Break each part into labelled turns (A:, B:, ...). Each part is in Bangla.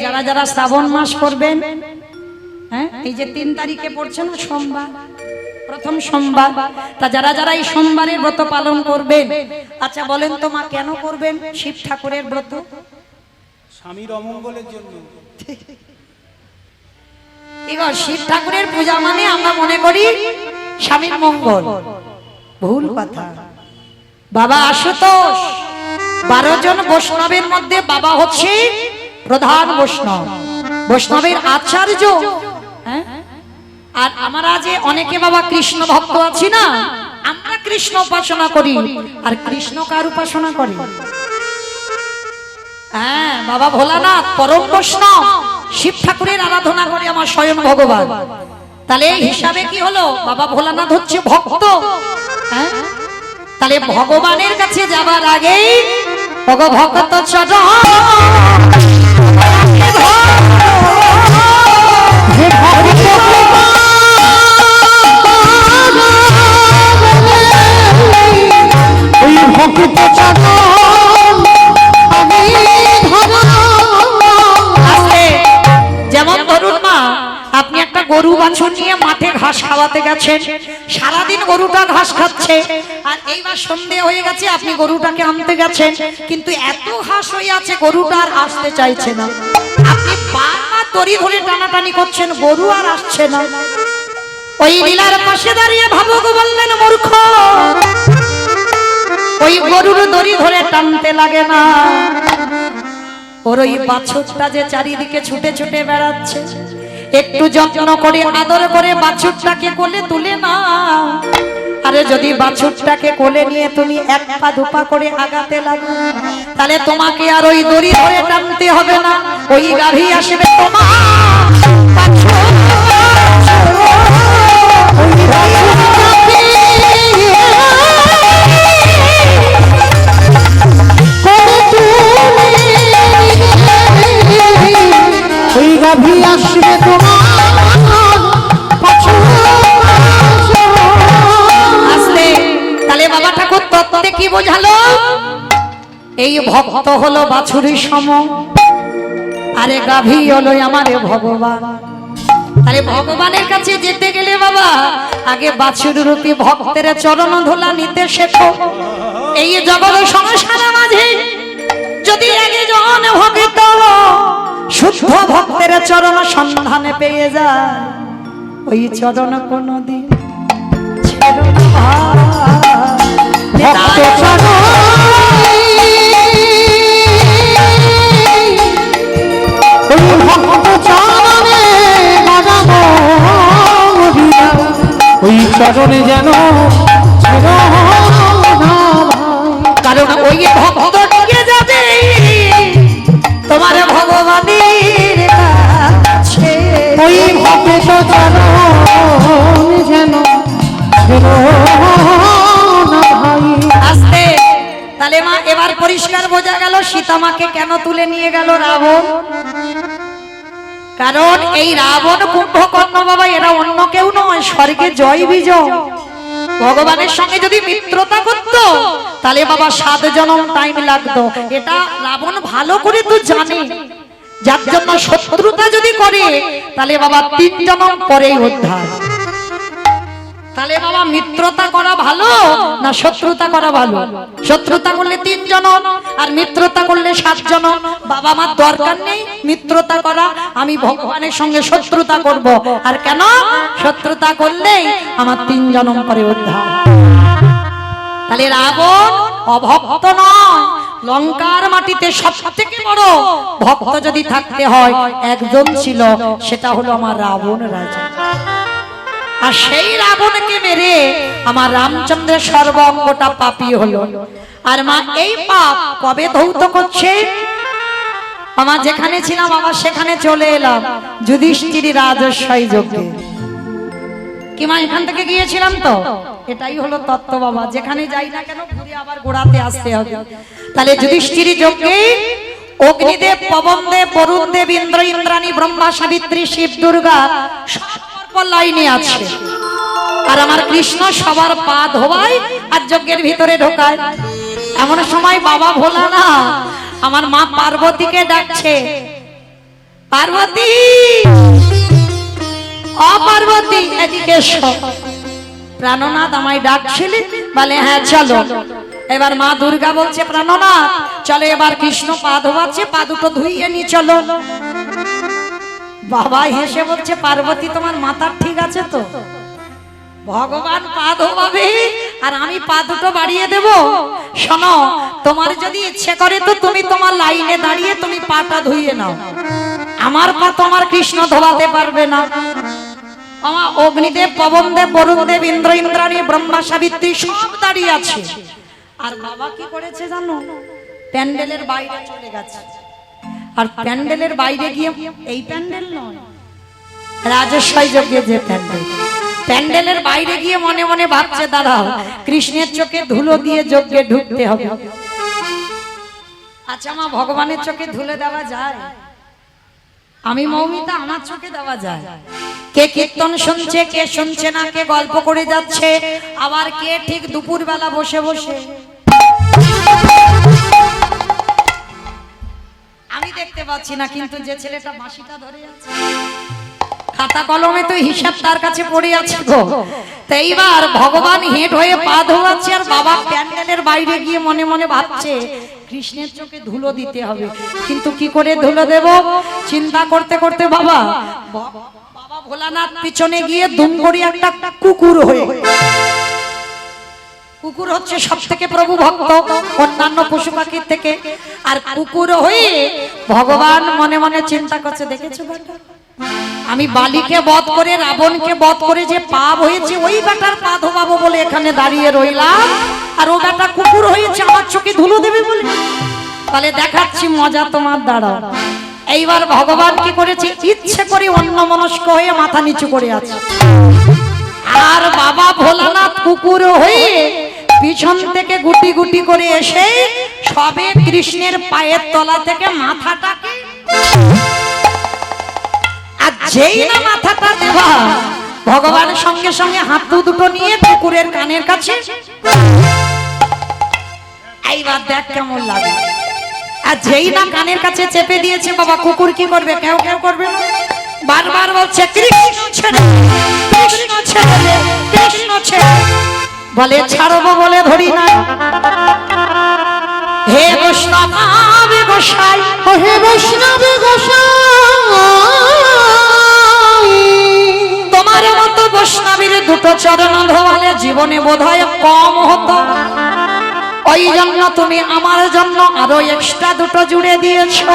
A: যারা যারা শ্রাবণ মাস করবেন, হ্যাঁ, এই যে 3 তারিখে পড়ছে না সোমবার, প্রথম সোমবার, তা যারা যারা এই সোমবারের ব্রত পালন করবেন, আচ্ছা বলেন তো মা কেন করবেন শিব ঠাকুরের ব্রত?
B: স্বামীর অমঙ্গলের জন্য।
A: শিব ঠাকুরের পূজা মানে আমরা মনে করি স্বামীর মঙ্গল। ভুল কথা। বাবা আশুতোষ 12 জন বৈষ্ণবের মধ্যে বাবা হচ্ছে প্রধান বৈষ্ণব, বৈষ্ণবের আচার্য। হ্যাঁ, আর আমরা যে অনেকে বাবা কৃষ্ণ ভক্ত আছি না, আমরা কৃষ্ণ উপাসনা করি। আর কৃষ্ণ কার উপাসনা করি? হ্যাঁ, বাবা ভোলানাথ পরম বৈষ্ণব, শিব ঠাকুরের আরাধনা করে আমার স্বয়ং ভগবান। তাহলে এই হিসাবে কি হলো? বাবা ভোলানাথ হচ্ছে ভক্ত। হ্যাঁ, তাহলে ভগবানের কাছে যাবার আগে ভগভক্ত চরণ যেমন ধরুন মা, আপনি একটা গরু বাছুর নিয়ে মাঠে ঘাস খাওয়াতে গেছেন, সারাদিন গরুটা ঘাস খাচ্ছে, আর এইবার সন্ধে হয়ে গেছে, আপনি গরুটাকে আনতে গেছেন, কিন্তু এত ঘাস হয়ে আছে গরুটা আর আসতে চাইছে না। আপনি বারবার দড়ি ধরে টানাটানি করছেন, গরু আর আসছে না। ওই লীলার পাশে দাঁড়িয়ে ভাবুক বললেন, মূর্খ, ওই গরুর দড়ি ধরে টানতে লাগে না, ওর ওই বাছুরটা যে চারিদিকে ছুটে ছুটে বেড়াচ্ছে, একটু যত্ন করে আদর করে বাছুরটাকে কোলে তুলে না। আরে যদি বাছুরটাকে কোলে নিয়ে তুমি 1 পা 2 পা করে আগাতে লাগো, তাহলে তোমাকে আর ওই দড়ি ধরে টানতে হবে না, ওই গাভী আসবে তোমার।
C: ওই গাভী আসবে তোমার
A: আসলে। তাহলে বাবা ঠাকুর তত্ত্বে কি বোঝালো? এই ভক্ত হলো বাছুরের সম, আরে গাভী হলো আমারে ভগবান। তাহলে ভগবানের কাছে যেতে গেলে বাবা আগে বাছুর রূপী ভক্তের চরণ ধুলা নিতে শেখো। এই জগৎ সংসার মাঝে যদি একজন ভক্ত শুদ্ধ ভক্তের চরণ সন্ধানে পেয়ে যায়, ওই চরণ কোনদিন ছেড়ো না।
C: ভক্ত চরণ ওই ভক্ত চরণে বাজাবো মরিয়া, ওই চরণে যেন ছেড়ো না।
A: কারণ ওই ভক্ত ঢুকে যাবে তোমার ভগবানের কাছে,
C: ওই ভক্ত চরণ যেন ছেড়ো না ভাই।
A: আসতে। তাহলে মা এবার পরিষ্কার বোঝা গেল সীতামাকে কেন তুলে নিয়ে গেল রাবণ। কারণ এই রাবণ কুম্ভকর্ণ বাবা এরা অন্য কেউ নয়, স্বর্গে জয় বিজয়। ভগবানের সঙ্গে যদি মিত্রতা করত তাহলে বাবা 7 জনম টাইম লাগতো। এটা রাবণ ভালো করে তো জানে, যার জন্য শত্রুতা যদি করে তাহলে বাবা 3 জনম পরেই উদ্ধার। তাহলে বাবা মিত্রতা করা ভালো না শত্রুতা করা ভালো? শত্রুতা করলে 3 জনম, আর মিত্রতা করলে 7 জনম। বাবা আমার দরকার নেই মিত্রতা করা, আমি ভগবানের সঙ্গে শত্রুতা করব। আর কেন? শত্রুতা করলেই আমার 3 জনম পরে উদ্ধার। তাহলে রাবণ অভক্ত নয়, লঙ্কার মাটিতে সবথেকে বড় ভক্ত যদি থাকতে হয় একজন ছিল, সেটা হলো আমার রাবণ রাজা। আর সেই রাবণকে মেরে আমার রামচন্দ্রের সর্বাঙ্গটা পাপী হলো। আর মা এই পাপ কবে ধৌত করছে? আমার যেখানে ছিলাম আমার সেখানে চলে এলাম যুধিষ্ঠির রাজস্বই যজ্ঞে। কি মা এখান থেকে গিয়েছিলাম তো, এটাই হলো তত্ত্ব বাবা। যেখানে যাই না কেন ঘুরে আবার গোড়াতে আসতে হবে। তাহলে যুধিষ্ঠির যজ্ঞে অগ্নিদেব, পবনদেব, বরুণদেব, ইন্দ্র, ইন্দ্রাণী, ব্রহ্মা, সাবিত্রী, শিব, দুর্গা লাইনে আছে। আর আমার কৃষ্ণ সবার পা ধোয়ায় আর যজ্ঞের ভিতরে ঢোকায়। এমন সময় বাবা ভোলানাথ আমার মা পার্বতীকে ডাকছে, পার্বতী, ও পার্বতী, এদিকে এসো। প্রাণনাথ আমায় ডাকছিলে? বলে হ্যাঁ চলো। এবার মা দুর্গা বলছে প্রাণনাথ চলো, এবার কৃষ্ণ পা ধোয়াচ্ছে, পা দুটো ধুইয়ে নি চলো। বাবা হেসে বলছে পার্বতী তোমার মাথা ঠিক আছে তো? ভগবান পা ধোয়াবে আর আমি পা দুটো বাড়িয়ে দেব? শোনো, তোমার যদি ইচ্ছে করে তো তুমি তোমার লাইনে দাঁড়িয়ে তুমি পাটা ধুইয়ে নাও, আমার পা তোমার কৃষ্ণ ধোয়াতে পারবে না। আমার অগ্নিদেব, পবনদেব, বরুণদেব, ইন্দ্র, ইন্দ্রাণী, ব্রহ্মা, সাবিত্রী সব দাঁড়িয়ে আছে। আর বাবা কি করেছে জানো? প্যান্ডেলের বাইরে চলে গেছে। আর প্যান্ডেলের বাইরে গিয়ে, এই প্যান্ডেল নয়, রাজস্বই যজ্ঞে যে প্যান্ডেল, প্যান্ডেলের বাইরে গিয়ে মনে মনে ভাবছে দাঁড়াও, কৃষ্ণের চোখে ধুলো দিয়ে যজ্ঞে ঢুকতে হবে। আচ্ছা মা, ভগবানের চোখে ধুলে দেওয়া যায়? আমি মৌমিতা, আমার চোখে দেওয়া যায়? কে কীর্তন শুনছে, কে শুনছে না, কে গল্প করে যাচ্ছে, আবার কে ঠিক দুপুর বেলা বসে বসে আমি দেখতে পাচ্ছি না, কিন্তু যে ছেলেটা বাঁশিটা ধরে আছে খাতা কলমে তো হিসাব তার কাছে পড়ে আছে গো। তো এইবার ভগবান হেঁট হয়ে পা ধোয়াচ্ছে আর বাবা প্যান্ডেলের বাইরে গিয়ে মনে মনে ভাবছে কৃষ্ণের চোখে ধুলো দিতে হবে, কিন্তু কি করে ধুলো দেব চিন্তা করতে করতে বাবা ভোলানাথ পিছনে গিয়ে দুম করে একটা কুকুর হয়ে, কুকুর হচ্ছে সব থেকে প্রভু ভক্ত অন্যান্য পশু পাখির থেকে, আর কুকুর হয়ে ভগবান মনে মনে চিন্তা করছে দেখেছো আমি বালিকে বধ করে রাবণকে বধ করে যে পাপ হয়েছে ওই বেটার পা ধোবাবো বলে এখানে দাঁড়িয়ে রইলাম, আর ও বেটা কুকুর হয়েছে আমার চোখে ধুলো দেবে বলে, তাহলে দেখাচ্ছি মজা তোমার দাঁড়াও। এইবার ভগবান কি করেছে, ইচ্ছে করে অন্যমনস্ক হয়ে মাথা নিচু করে আছে, আর বাবা ভোলানাথ কুকুর হয়ে পিছন থেকে গুটি গুটি করে এসে সবে কৃষ্ণের পায়ের তলা থেকে মাথাটাকে, আর যেই না মাথাটা দেওয়া ভগবান সঙ্গে সঙ্গে হাত দুটো নিয়ে কুকুরের কানের কাছে, এইবার দেখ কেমন লাগে। আর যেই না কানের কাছে চেপে দিয়েছে বাবা, কুকুর কি করবে, কেউ কেউ করবে না, বারবার বলছে কৃষ্ণ ছেড়ে, কৃষ্ণ ছেড়ে, কৃষ্ণ ছেড়ে, বলে ছাড়বো বলে ধরি না। হে বৈষ্ণব গোসাই,
C: হে বৈষ্ণব গোসাই,
A: তোমার মতো বৈষ্ণবীর দুটো চরণ ধোয়ালে জীবনে বোধহয় কম হতো, ওই জন্য তুমি আমার জন্য আরো এক্সট্রা দুটো জুড়ে দিয়েছো।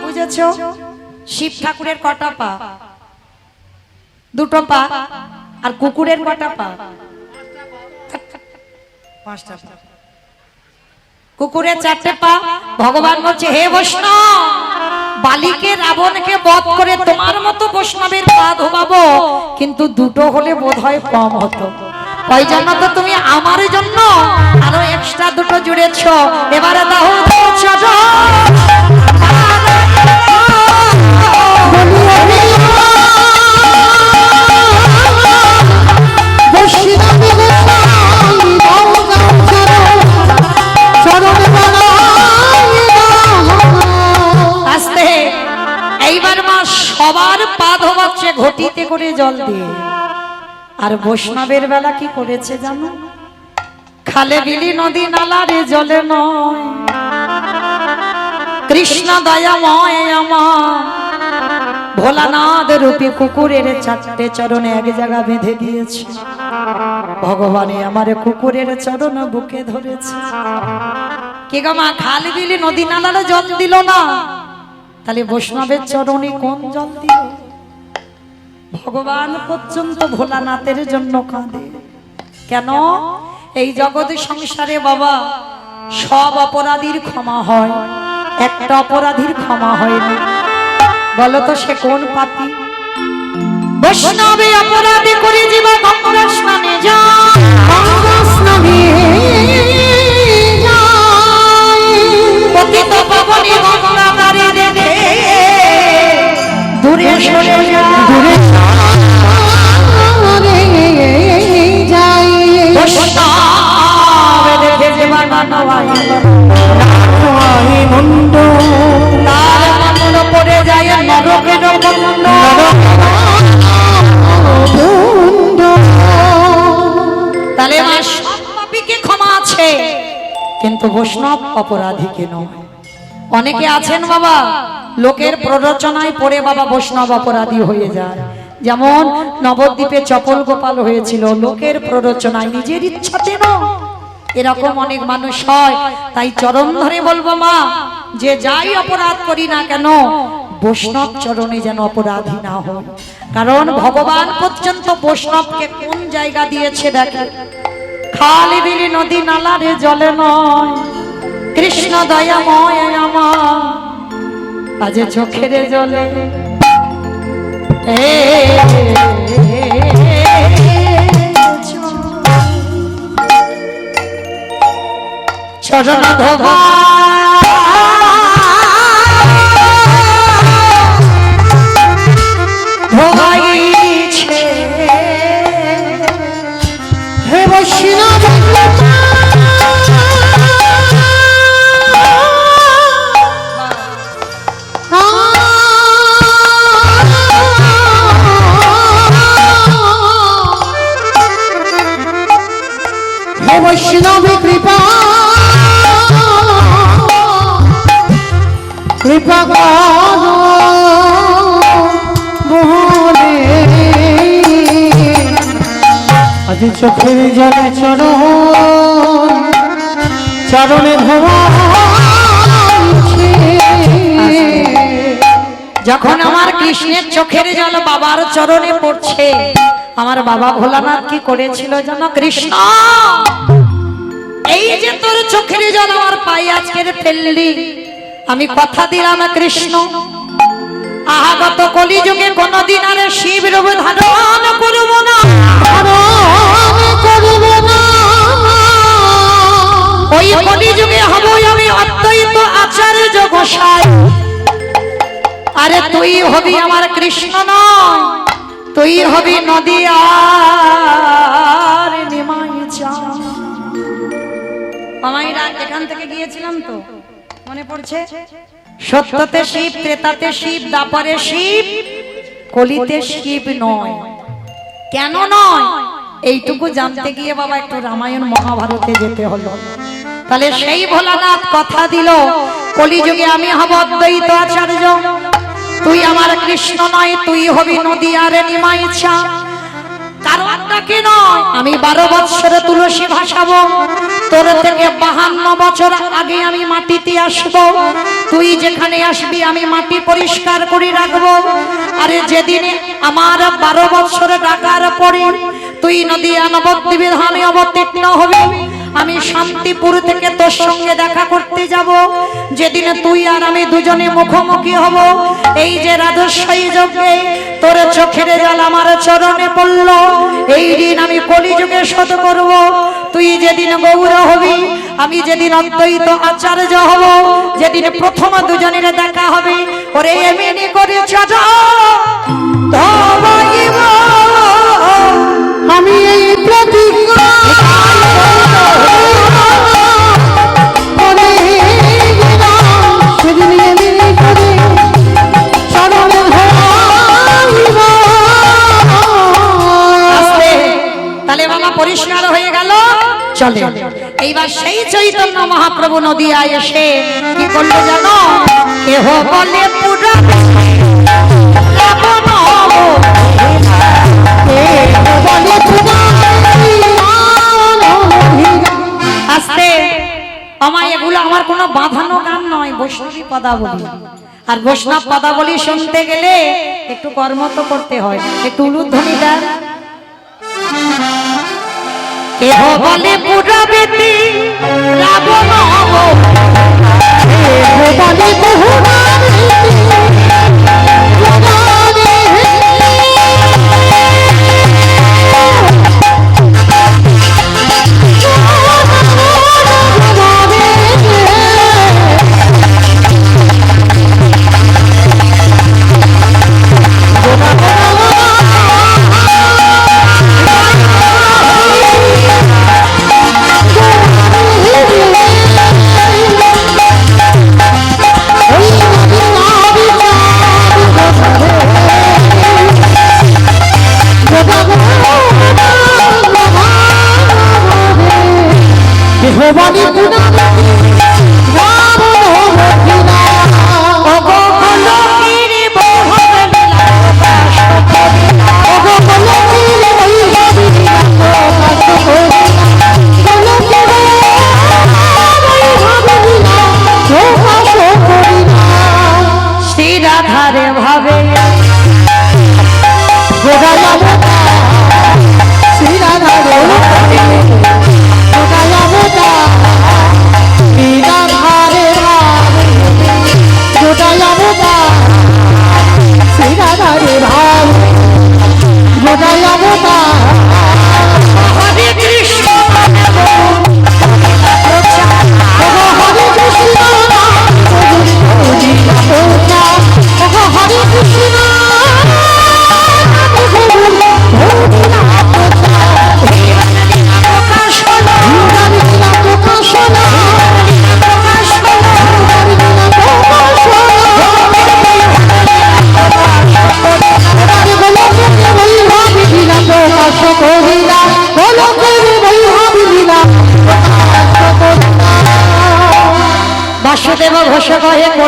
A: বুঝেছো? শিব ঠাকুরের কটা পা? দুটো পা। আর কুকুরের কটা পা? পাঁচটা পা। কুকুরের চারটে পা। ভগবান বলছে হে বৈষ্ণব, বালিকে রাবণকে বধ করে তোমার মতো বৈষ্ণবের পা ধোবাবো, কিন্তু দুটো হলে বোধহয় কম হতো, ওই জন্য তো তুমি আমার জন্য আরো এক্সট্রা দুটো জুড়েছ। এবারে দাও আস্তে। এইবার মা সবার পা ধোবাচ্ছে ঘটিতে করে জল দিয়ে, আর বৈষ্ণবের বেলা কি করেছে জানো? খালে বিলি নদী নালারে জলে নয়, কৃষ্ণ দয়াময় আমার ভোলানাথ রূপী কুকুরের চারটে চরণে এক জায়গা বেঁধে দিয়েছে। ভগবানে আমার কুকুরের চরণ বুকে ধরেছে। কে গো মা, খাল বিলি নদী নালারে জল দিল না, তাহলে বৈষ্ণবের চরণে কোন জল দিল? ভগবান পর্যন্ত ভোলানাথের জন্য কাঁদে কেন? এই জগৎ সংসারে বাবা সব অপরাধীর ক্ষমা হয়, একটা অপরাধীর ক্ষমা হয় না। বলো তো সে কোন পাপী? বৈষ্ণবে অপরাধী করে জীবা গঙ্গা স্নানে যায়,
C: গঙ্গা স্নানে যায়,
A: পতিত পাবনে গঙ্গা তারে দেখে দূরে সরে যায়,
C: দূরে সরে যায়।
A: বৈষ্ণবে দেখে জীবা গঙ্গা
C: মুন্ড
A: তার বৈষ্ণব অপরাধীকে নয়। অনেকে আছেন বাবা লোকের প্ররোচনায় পড়ে বাবা বৈষ্ণব অপরাধী হয়ে যায়, যেমন নবদ্বীপে চপল গোপাল হয়েছিল লোকের প্ররোচনায়, নিজের ইচ্ছাতে নয়। এরকম অনেক মানুষ হয়। তাই চরণ ধরে বলবো মা, যে যাই অপরাধ করি না কেন বৈষ্ণব চরণে যেন অপরাধী না হয়। কারণ ভগবান পর্যন্ত বৈষ্ণবকে কোন জায়গা দিয়েছে দেখে, খালি বিলি নদী নালারে জলে নয়, কৃষ্ণ দয়াময় আমার আজ চোখের জলে। চরণ ধোবা ধোবাইছে
C: হে বৈষ্ণব হে বৈষ্ণব কৃপা কৃপা করো মোহনে, আজ চোখের জলে চরণে ধোয়াইছে।
A: যখন আমার কৃষ্ণের চোখের জল বাবার চরণে পড়ছে, আমার বাবা ভোলানাথ কি করেছিল জানো? কৃষ্ণ এই যে তোর চোখের জল আমার পায়ে আজকের ফেললি, আমি কথা দিলাম কৃষ্ণ আহাগত কলিযুগে কোনদিন আর শিব রূপ ধারণ করব না, ওই কলিযুগে হব আমি অদ্বৈত আচার্য গোসাই। আরে তুই হবি আমার কৃষ্ণ নয়, তুই হবি নদী আর নিমাই চাঁদ। মামাইরা এখান থেকে গিয়েছিলাম তো মনে পড়ছে, সত্যতে শিব, ত্রেতাতে শিব, দাপরে শিব, কলিতে শিব নয়। কেন নয় এইটুকু জানতে গিয়ে বাবা একটু রামায়ণ মহাভারতে যেতে হলো। তাহলে সেই ভোলানাথ কথা দিল কলিযুগে আমি হব অদ্বৈত আচার্য, তুই আমার কৃষ্ণ নয়, তুই হবি নদী আর নিমাই চাঁদ। কারণটা কি নয়, আমি 12 বছরে তুলসী ভাসাবো, তোর থেকে 52 বছর আগে আমি মাটিতে আসব, তুই যেখানে আসবি আমি মাটি পরিষ্কার করে রাখবো। আরে যেদিন আমার 12 বছর ডাকার পরে তুই নদিয়া নবদ্বীপে ধামে অবতীর্ণ হবি, আমি শান্তিপুর থেকে তোর সঙ্গে দেখা করতে যাব। যেদিন তুই আর আমি দুজনে মুখোমুখি হব, এই যে রাজস্বী যজ্ঞে তোর চোখের জল আমার চরণে পড়ল, এই দিন আমি কলিযুগে শোধ করব। তুই যেদিন গৌর হবি, আমি যেদিন অদ্বৈত আচার্য হব, যেদিন প্রথম দুজনের দেখা হবে, ওরে এমনি করে চাচা
C: আমি এই প্রতিজ্ঞা করে গেলাম, সেদিন এমনি করে চরণে ধরাইব।
A: তাহলে বাবা পরিষ্কার হয়ে গেল। চলে এইবার সেই চৈতন্য মহাপ্রভু নদিয়ায় এসে কি করলো জানো? কেহ বলে পুরা আস্তে আমায়, এগুলো আমার কোনো বাঁধানো গান নয়, বৈষ্ণবী পদাবলী। আর বৈষ্ণব পদাবলী শুনতে গেলে একটু কর্ম তো করতে হয়, একটু উলুধ্বনি দেন। কেহ বলে পুরা বেতি রাবণ,
C: বলে বহুরা Oh,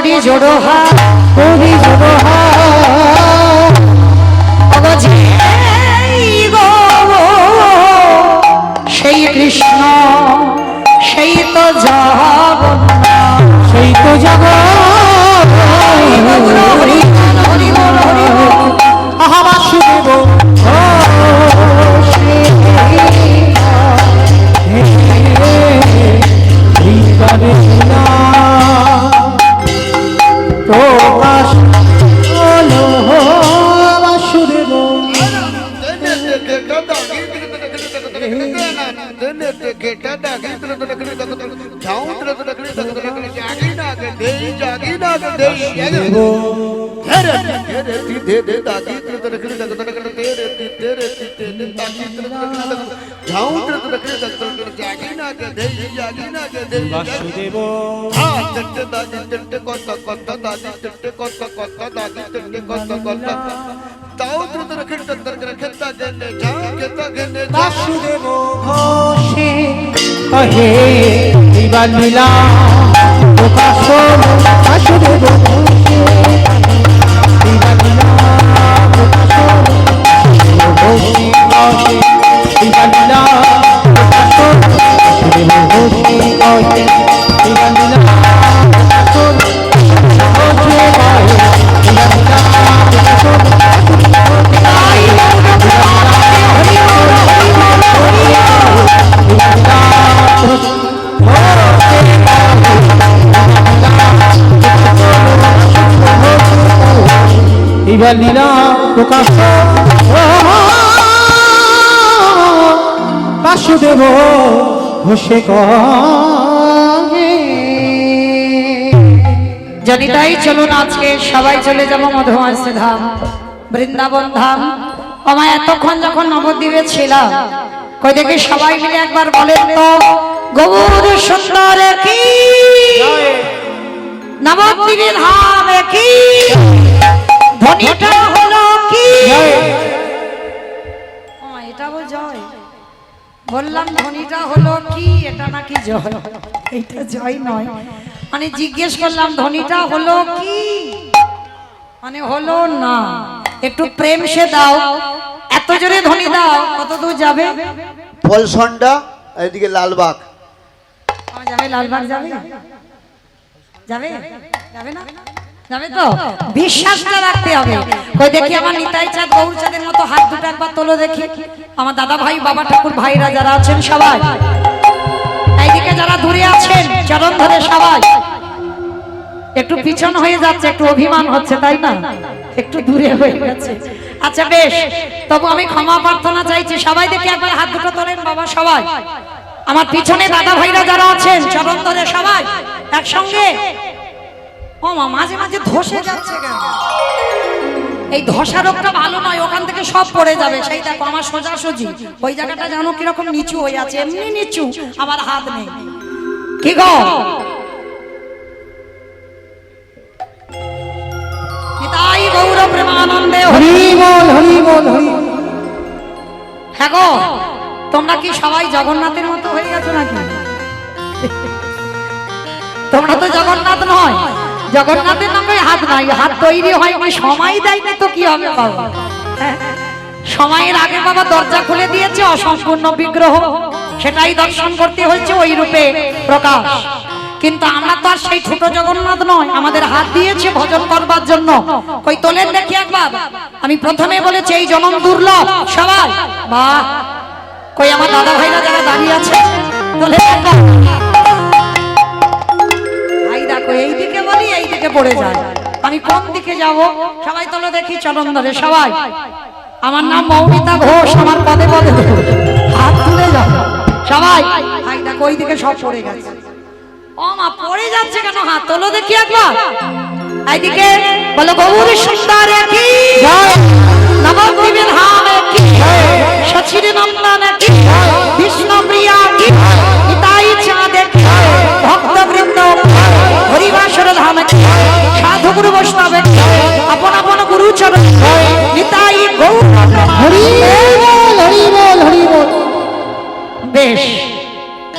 A: করি জোড়ো হাত
C: করি জোড়ো হাত
A: ওগো যেই গো সেই কৃষ্ণ সেই তো জগন্নাথ
C: সেই তো জগৎ
A: হরি বল হরি বল হরি বল
C: আহা বাসুদেব প্রকাশ হলো বাসুদেব
B: বাসুদেব
C: বাসুদেব ঘোষে কহে দিবা লীলা প্রকাশ হলো বাসুদেব ঘোষে দিবা লীলা প্রকাশ হলো ঘোষে কহে দিবা লীলা প্রকাশ হলো বাসুদেব ঘোষে কহে দিবা লীলা প্রকাশ হলো ঘোষে কহে দিবা লীলা প্রকাশ হলো এবার লীলা প্রকাশ বাসুদেব ঘোষে কহে
A: যদি তাই চলুন আজকে সবাই চলে যাবো মধুমাসি ধাম বৃন্দাবন ধাম আমার এতক্ষণ যখন নবদ্বীপে ছিলাম কই দেখি সবাই মিলে একবার বলেন তো গৌর সুন্দর কি নবদ্বীপে ধাম কি ধ্বনিটা হলো কি ও, এটা বল জয় বললাম ধ্বনিটা হলো কি এটা নাকি জয় এটা জয় নয় মানে জিজ্ঞেস করলাম ধ্বনিটা হলো কি মানে হলো না একটু প্রেম সে দাও এত জোরে ধ্বনি দাও কত দূর যাবে
D: পলসন্ডা এদিকে লালবাগ
A: যাবে লালবাগ যাবে যাবে যাবে না যাবে তো বিশ্বাসটা রাখতে হবে কই দেখি আমার নিতাই চাঁদ গৌর চাঁদের মতো হাত দুটো একবার তোলো দেখি আমার দাদা ভাই বাবা ঠাকুর ভাইরা যারা আছেন সবাই এইদিকে যারা দূরে আছেন চরণ ধরে সবাই একটু পিছন হয়ে যাচ্ছে একটু অভিমান হচ্ছে তাই না একটু দূরে হয়ে গেছে আচ্ছা বেশ তবু আমি ক্ষমা প্রার্থনা চাইছি সবাই দেখি একবার হাত দুটো তোলেন বাবা সবাই আমার পিছনে দাদা ভাইরা যারা আছেন চরণ ধরে সবাই একসঙ্গে ও মা মাঝে মাঝে ধসে যাচ্ছে কেন এই ধসা রোগটা ভালো নয় ওখান থেকে সব পড়ে যাবে সেই দেখো আমার সোজাসুজি ওই জায়গাটা জানো কিরকম নিচু হয়ে আছে এমনি নিচু আবার হাত নেই কি গো নিতাই গৌর প্রেমানন্দে
C: হরি বল হরি বল হরি
A: হ্যাঁ গো তোমরা কি সবাই জগন্নাথের মতো হয়ে গেছো নাকি তোমরা তো জগন্নাথ নয় জগন্নাথের নামে হাত নাই হাত তৈরি হয়নি সময় দেয়নি তো কি হবে বাবা সময়ের আগে বাবা দরজা খুলে দিয়েছে অসম্পূর্ণ বিগ্রহ সেটাই দর্শন করতে হয়েছে ওই রূপে প্রকাশ কিন্তু আমরা তো আর সেই ছোট জগন্নাথ নয় আমাদের হাত দিয়েছে ভজন করবার জন্য কই তোলেন দেখি একবার আমি প্রথমে বলেছি এই জনম দুর্লভ সবাই বাহ কই আমার দাদা ভাইরা যারা দাঁড়িয়ে আছে তোলেন একবার এই দেখো এইদিকে বলি এইদিকে পড়ে যায় আমি কোন দিকে যাব সবাই তোলো দেখি চরণ ধরে সবাই আমার নাম মৌমিতা ঘোষ আমার পদে পদে হাত তুলে যাও সবাই এই দেখো ওইদিকে সব পড়ে গেছে ও মা পড়ে যাচ্ছে কেন হাত তোলো দেখি একবার এইদিকে বলো গৌর সুন্দর কি জয় নবদ্বীপের ধাম কি সচির নন্দন কি বিষ্ণু প্রিয়া কি নিতাই চাঁদ কি ভক্ত বৃন্দ হরিবাসর ধাম কি সাধু গুরু বৈষ্ণব কি আপন আপন গুরু চরণ নিতাই গৌর
C: হরি বল হরি বল হরি বল
A: বেশ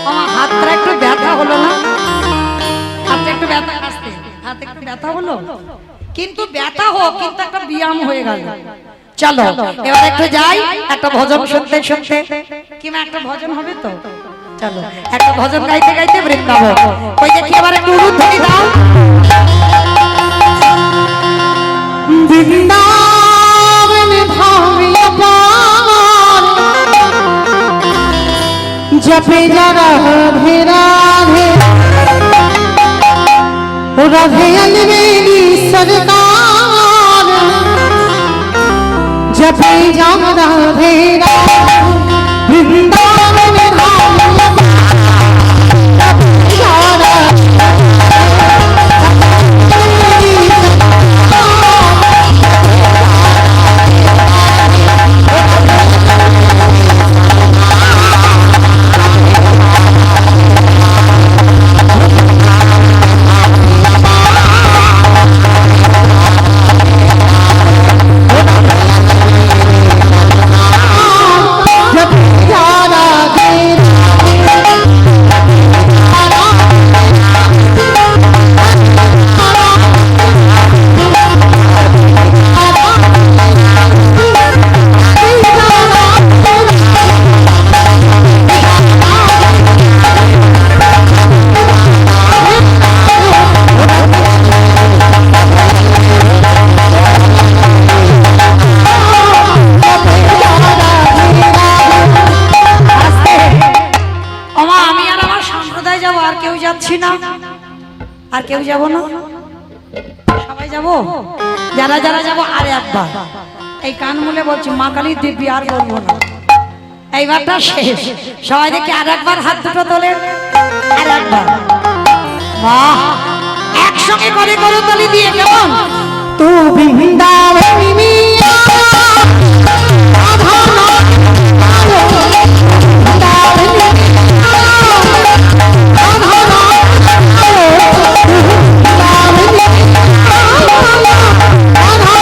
A: আমার হাতটা একটু ব্যথা হলো না হাতটা একটু ব্যথা আসতে হাতে একটু ব্যথা হলো, কিন্তু ব্যথা হোক, কিন্তু একটা ব্যায়াম হয়ে গেল। চলো এবার একটু যাই, একটা ভজন শুনতে শুনতে, কিংবা একটা ভজন হবে তো, চলো একটা ভজন গাইতে গাইতে বৃন্দাবন। ওই দেখি এবার একটু উলুধ্বনি দাও।
C: বৃন্দাবন ধামে পার জপে যারা রাধে রাধে, ও রাধে अलवेली सरकार जपे जाम राधे राधे, वृंदावन धाम जपे जारा
A: আর কেউ যাব না, সবাই যাব, যারা যারা যাব। আর একবার এই কান মুলে বলছি, মা কালীর দিব্যি, আর বলবো না, এইবারটা শেষ। সবাই দেখি আর একবার হাত দুটো তোলে, আর একবার মা একসঙ্গে করে করে তালি দিয়ে, কেমন?
C: तू वृंदावन मिया राधा नाम वृंदावन मिया राधा नाम वृंदावन मिया राधा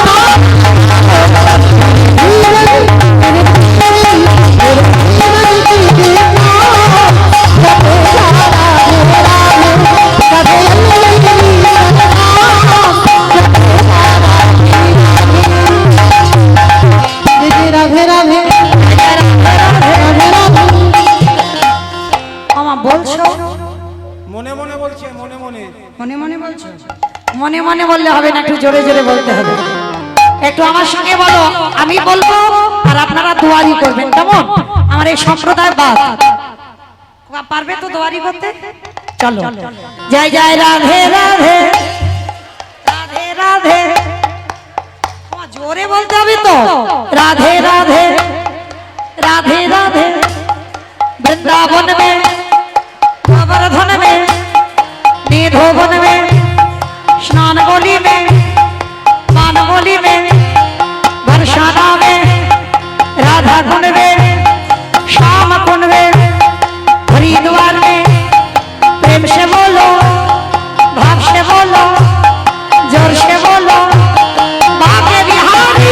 C: राधे राधे
A: আমা বলছো
B: মনে মনে বলছে, মনে মনে।
A: মনে মনে বলছো? মনে মনে বললে হবে না, একটু জোরে জোরে বলতে হবে। একটু আমার সঙ্গে বলো, আমি বলবো আর আপনারা দুয়ারি করবেন, কেমন? আমার এই সম্প্রদায় বাদ পারবে তো দুয়ারি করতে? চলো জয় জয় রাধে রাধে রাধে রাধে, আমা জোরে বলতে হবে তো, রাধে রাধে राधे राधे वृंदावन में गोवर्धन में निधोवन में स्नान गोली में मान गोली में वर्षाना में राधा कुंड में श्याम कुंड में हरिद्वार में प्रेम से बोलो, भाव से बोलो, जोर से बोलो, बाके बिहारी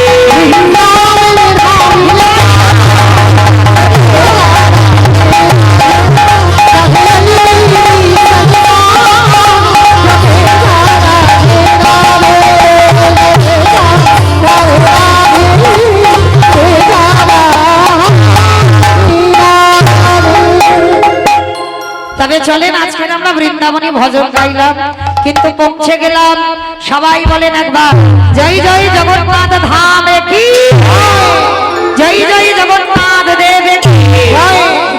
A: তবে চলেন আজকে আমরা বৃন্দাবনী ভজন গাইলাম, কিন্তু পৌঁছে গেলাম। সবাই বলেন একবার জয় জয় জগন্নাথ ধাম কি, জয় জয় জগন্নাথ দেব কি,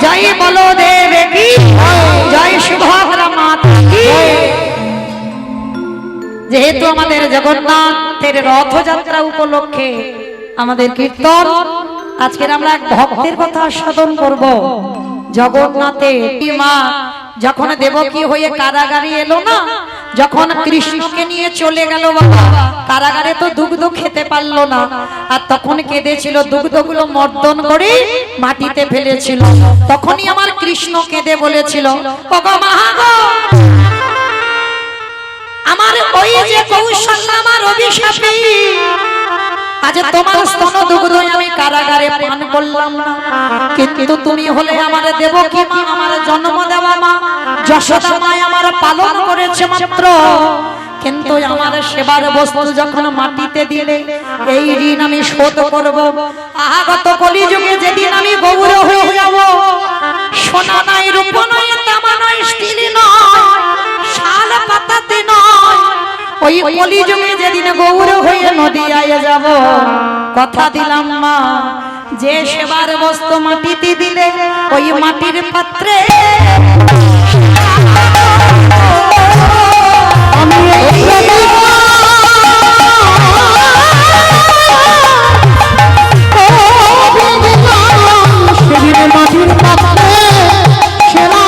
A: জয় বলদেব কি, জয় সুভদ্রা মাতা কি। যেহেতু আমাদের জগন্নাথের রথযাত্রা উপলক্ষে আমাদের কীর্তন, আজকের আমরা এক ভক্তের কথা আস্বাদন করব। জগন্নাথের মা যখন দেবকী হয়ে কারাগারে এলো না, যখন কৃষ্ণকে নিয়ে চলে গেল বাবা, কারাগারে তো দুগ্ধ খেতে পারলো না, আর তখন কেঁদেছিল, দুগ্ধগুলো মর্দন করে মাটিতে ফেলেছিল। তখনই আমার কৃষ্ণ কেঁদে বলেছিল, ওগো মহাগো, আমার ওই যে কৌশল্যা আমার অভিশাপে আজ তোমার স্তন দুগ্ধ আমি কারাগারে পান করলাম না, কিন্তু তুমি হলে আমার দেবকী মা, আমার জন্ম দেওয়া মা, যশোদা মা আমার পালন করেছে মাত্র, কিন্তু কিন্তু আমার সেবার বস্তু যখন মাটিতে দিলে এই ঋণ আমি শোধ করব। আগত কলিযুগে যেদিন আমি গৌর হয়ে যাব, সোনা নাই, রূপ নয়, তামা নয়, স্টিল নয়, শাল পাতাতে নয়, ওই কলিযুগে যেদিন গৌর হয়ে নদিয়ায় যাব, কথা দিলাম মা, যে সেবার বস্তু মাটিতে দিলে ওই মাটির পাত্রে
C: আমি এই সেদিন মাটির পাত্রে সেরা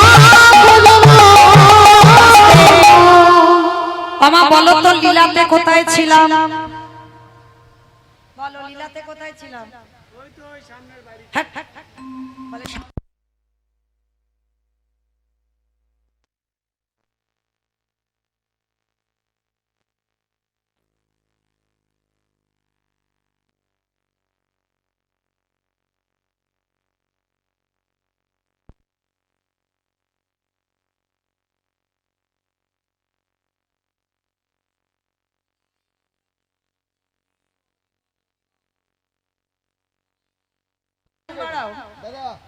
A: আমা বলো তো লীলাতে কোথায় ছিলাম? বলো লীলাতে কোথায় ছিলাম? হ্যাঁ, হ্যাঁ, হ্যাঁ, বলে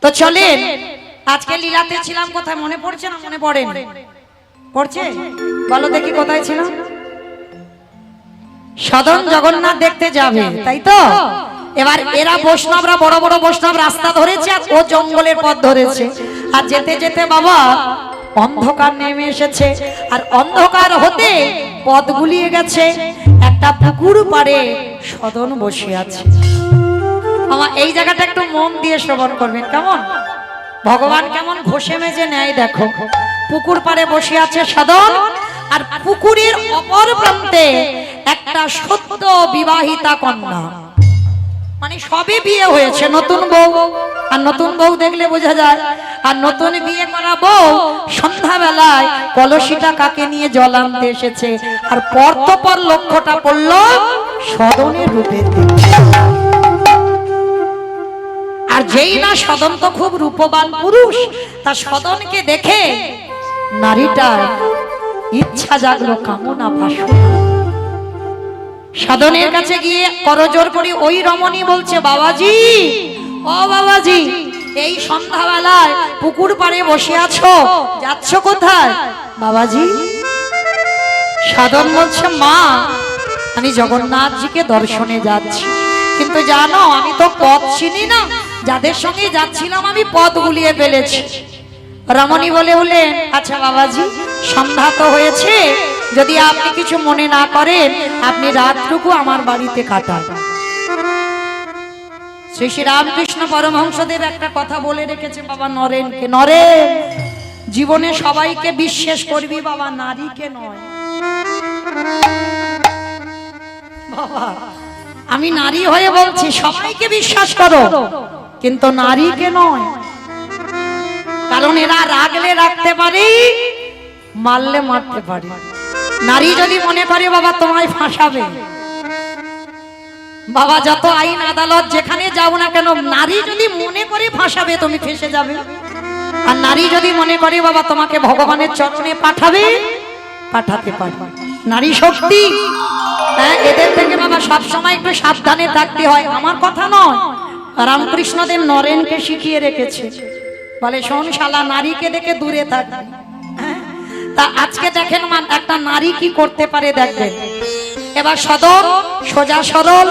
A: তো চলেন, আজকে লীলাতে ছিলাম কোথায় মনে পড়ছে না? মনে পড়ে? পড়ছে? বলো দেখি কোথায় ছিলাম? সদন জগন্নাথ দেখতে যাবে, তাই তো? এবার এরা বৈষ্ণবরা, বড় বড় বৈষ্ণব রাস্তা ধরেছে আর ও জঙ্গলের পথ ধরেছে। আর যেতে যেতে বাবা অন্ধকার নেমে এসেছে, আর অন্ধকার হতে পথ গুলিয়ে গেছে। একটা পুকুর পাড়ে সদন বসে আছে। আমার এই জায়গাটা একটু মন দিয়ে শ্রবণ করবেন, কেমন ভগবান কেমন ঘষে মেজে নেয় দেখো। পুকুর পাড়ে বসে আছে সদন, আর পুকুরের অপর প্রান্তে একটা সদ্য বিবাহিতা কন্যা, মানে সবে বিয়ে হয়েছে, নতুন বউ। আর নতুন বউ দেখলে বোঝা যায়। আর নতুন বিয়ে করা বউ সন্ধ্যাবেলায় কলসিটা কাকে নিয়ে জল আনতে এসেছে, আর পর লক্ষ্যটা পড়ল সদনের রূপের দিকে। আর যেই না সদন তো খুব রূপবান পুরুষ, তা সদনকে দেখে নারীটার ইচ্ছা জাগলো, কামনা বাসনা। সদনের কাছে গিয়ে করজোর করে ওই রমণী বলছে, বাবাজি, ও বাবাজি, এই সন্ধ্যাবেলায় পুকুর পাড়ে বসে আছো, যাচ্ছ কোথায় বাবাজি? সদন বলছে, মা, আমি জগন্নাথজিকে দর্শনে যাচ্ছি, কিন্তু জানো আমি তো পথ চিনি না, যাদের সঙ্গে যাচ্ছিলাম আমি পথ গুলিয়ে ফেলেছি। রমণী বললেন, আচ্ছা বাবাজি, সন্ধ্যা তো হয়েছে, যদি আপনি কিছু মনে না করেন আপনি রাতটুকু আমার বাড়িতে কাটান। শ্রী শ্রী রামকৃষ্ণ পরমহংসদেব একটা কথা বলে রেখেছে বাবা নরেনকে, নরেন, জীবনে সবাইকে বিশ্বাস করবি বাবা, নারীকে নয়। বাবা, আমি নারী হয়ে বলছি, সবাইকে বিশ্বাস করো, কিন্তু নারীকে নয়। কারণ এরা রাগলে রাখতে পারি, মারলে মারতে পারি। নারী যদি মনে করে বাবা তোমায় ফাঁসাবে, বাবা যত আইন আদালত যেখানে যাও না কেন, নারী যদি মনে করে ফাঁসাবে তুমি ফেঁসে যাবে। আর নারী যদি মনে করে বাবা তোমাকে ভগবানের চরণে পাঠাবে, পাঠাতে পারবে। নারী শক্তি, হ্যাঁ, এদের থেকে বাবা সবসময় একটু সাবধানে থাকতে হয়। আমার কথা নয়, রামকৃষ্ণদেব নরেনকে শিখিয়ে রেখেছে, বলে শোন শালা, নারীকে দেখে দূরে থাকবে। তা আজকে দেখেন একটা নারী কি করতে পারে দেখবেন। এবার সদর সোজা সরল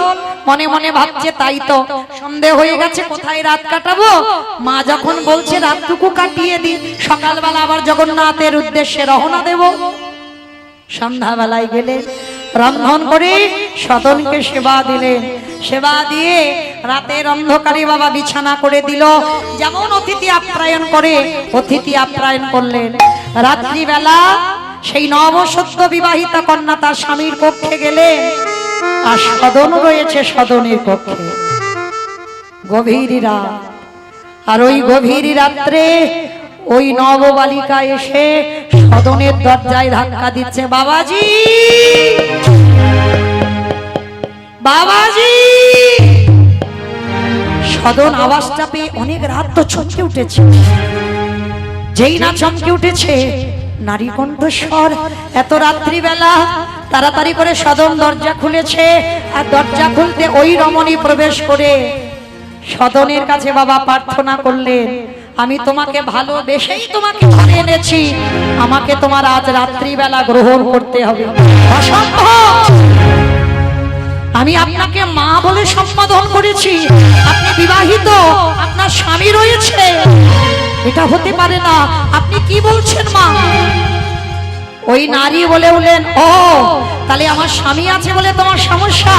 A: মনে মনে ভাবছে, তাই তো সন্দেহ হয়ে গেছে, কোথায় রাত কাটাবো। মা যখন বলছে রাতটুকু কাটিয়ে দিই, সকালবেলা আবার জগন্নাথের উদ্দেশ্যে রওনা দেব। সন্ধ্যাবেলায় গেলে রন্ধন করে সদনকে সেবা দিলেন। সেবা দিয়ে রাতের অন্ধকারে বাবা বিছানা করে দিল। যেমন অতিথি আপ্যায়ন করে অতিথি আপ্যায়ন করলেন। রাত্রিবেলা সেই নবসদ্য বিবাহিতা কন্যা তার স্বামীর কক্ষে গেলেন, আর সদন রয়েছে সদনের কক্ষে। গভীর রাত, আর ওই গভীর রাত্রে ওই নববালিকা এসে সদনের দরজায় ধাক্কা দিচ্ছে, বাবাজি, বাবাজি। সদন আওয়াজটা পেয়ে অনেক রাত তো চমকে উঠেছে। যেই না চমকে উঠেছে, নারী কণ্ঠস্বর, এত রাত্রিবেলা তাড়াতাড়ি করে সদন দরজা খুলেছে, আর দরজা খুলতে ওই রমণী প্রবেশ করে সদনের কাছে বাবা প্রার্থনা করলেন, আমি তোমাকে ভালোবেসেই তোমাকে ঘরে এনেছি, আমাকে তোমার আজ রাত্রিবেলা গ্রহণ করতে হবে। অসম্ভব! আমি আপনাকে মা বলে সম্বোধন করেছি, আপনি বিবাহিত, আপনার স্বামী রয়েছে, এটা হতে পারে না। আপনি কি বলছেন মা? ওই নারী বলে উঠলেন, ও তাহলে আমার স্বামী আছে বলে তোমার সমস্যা,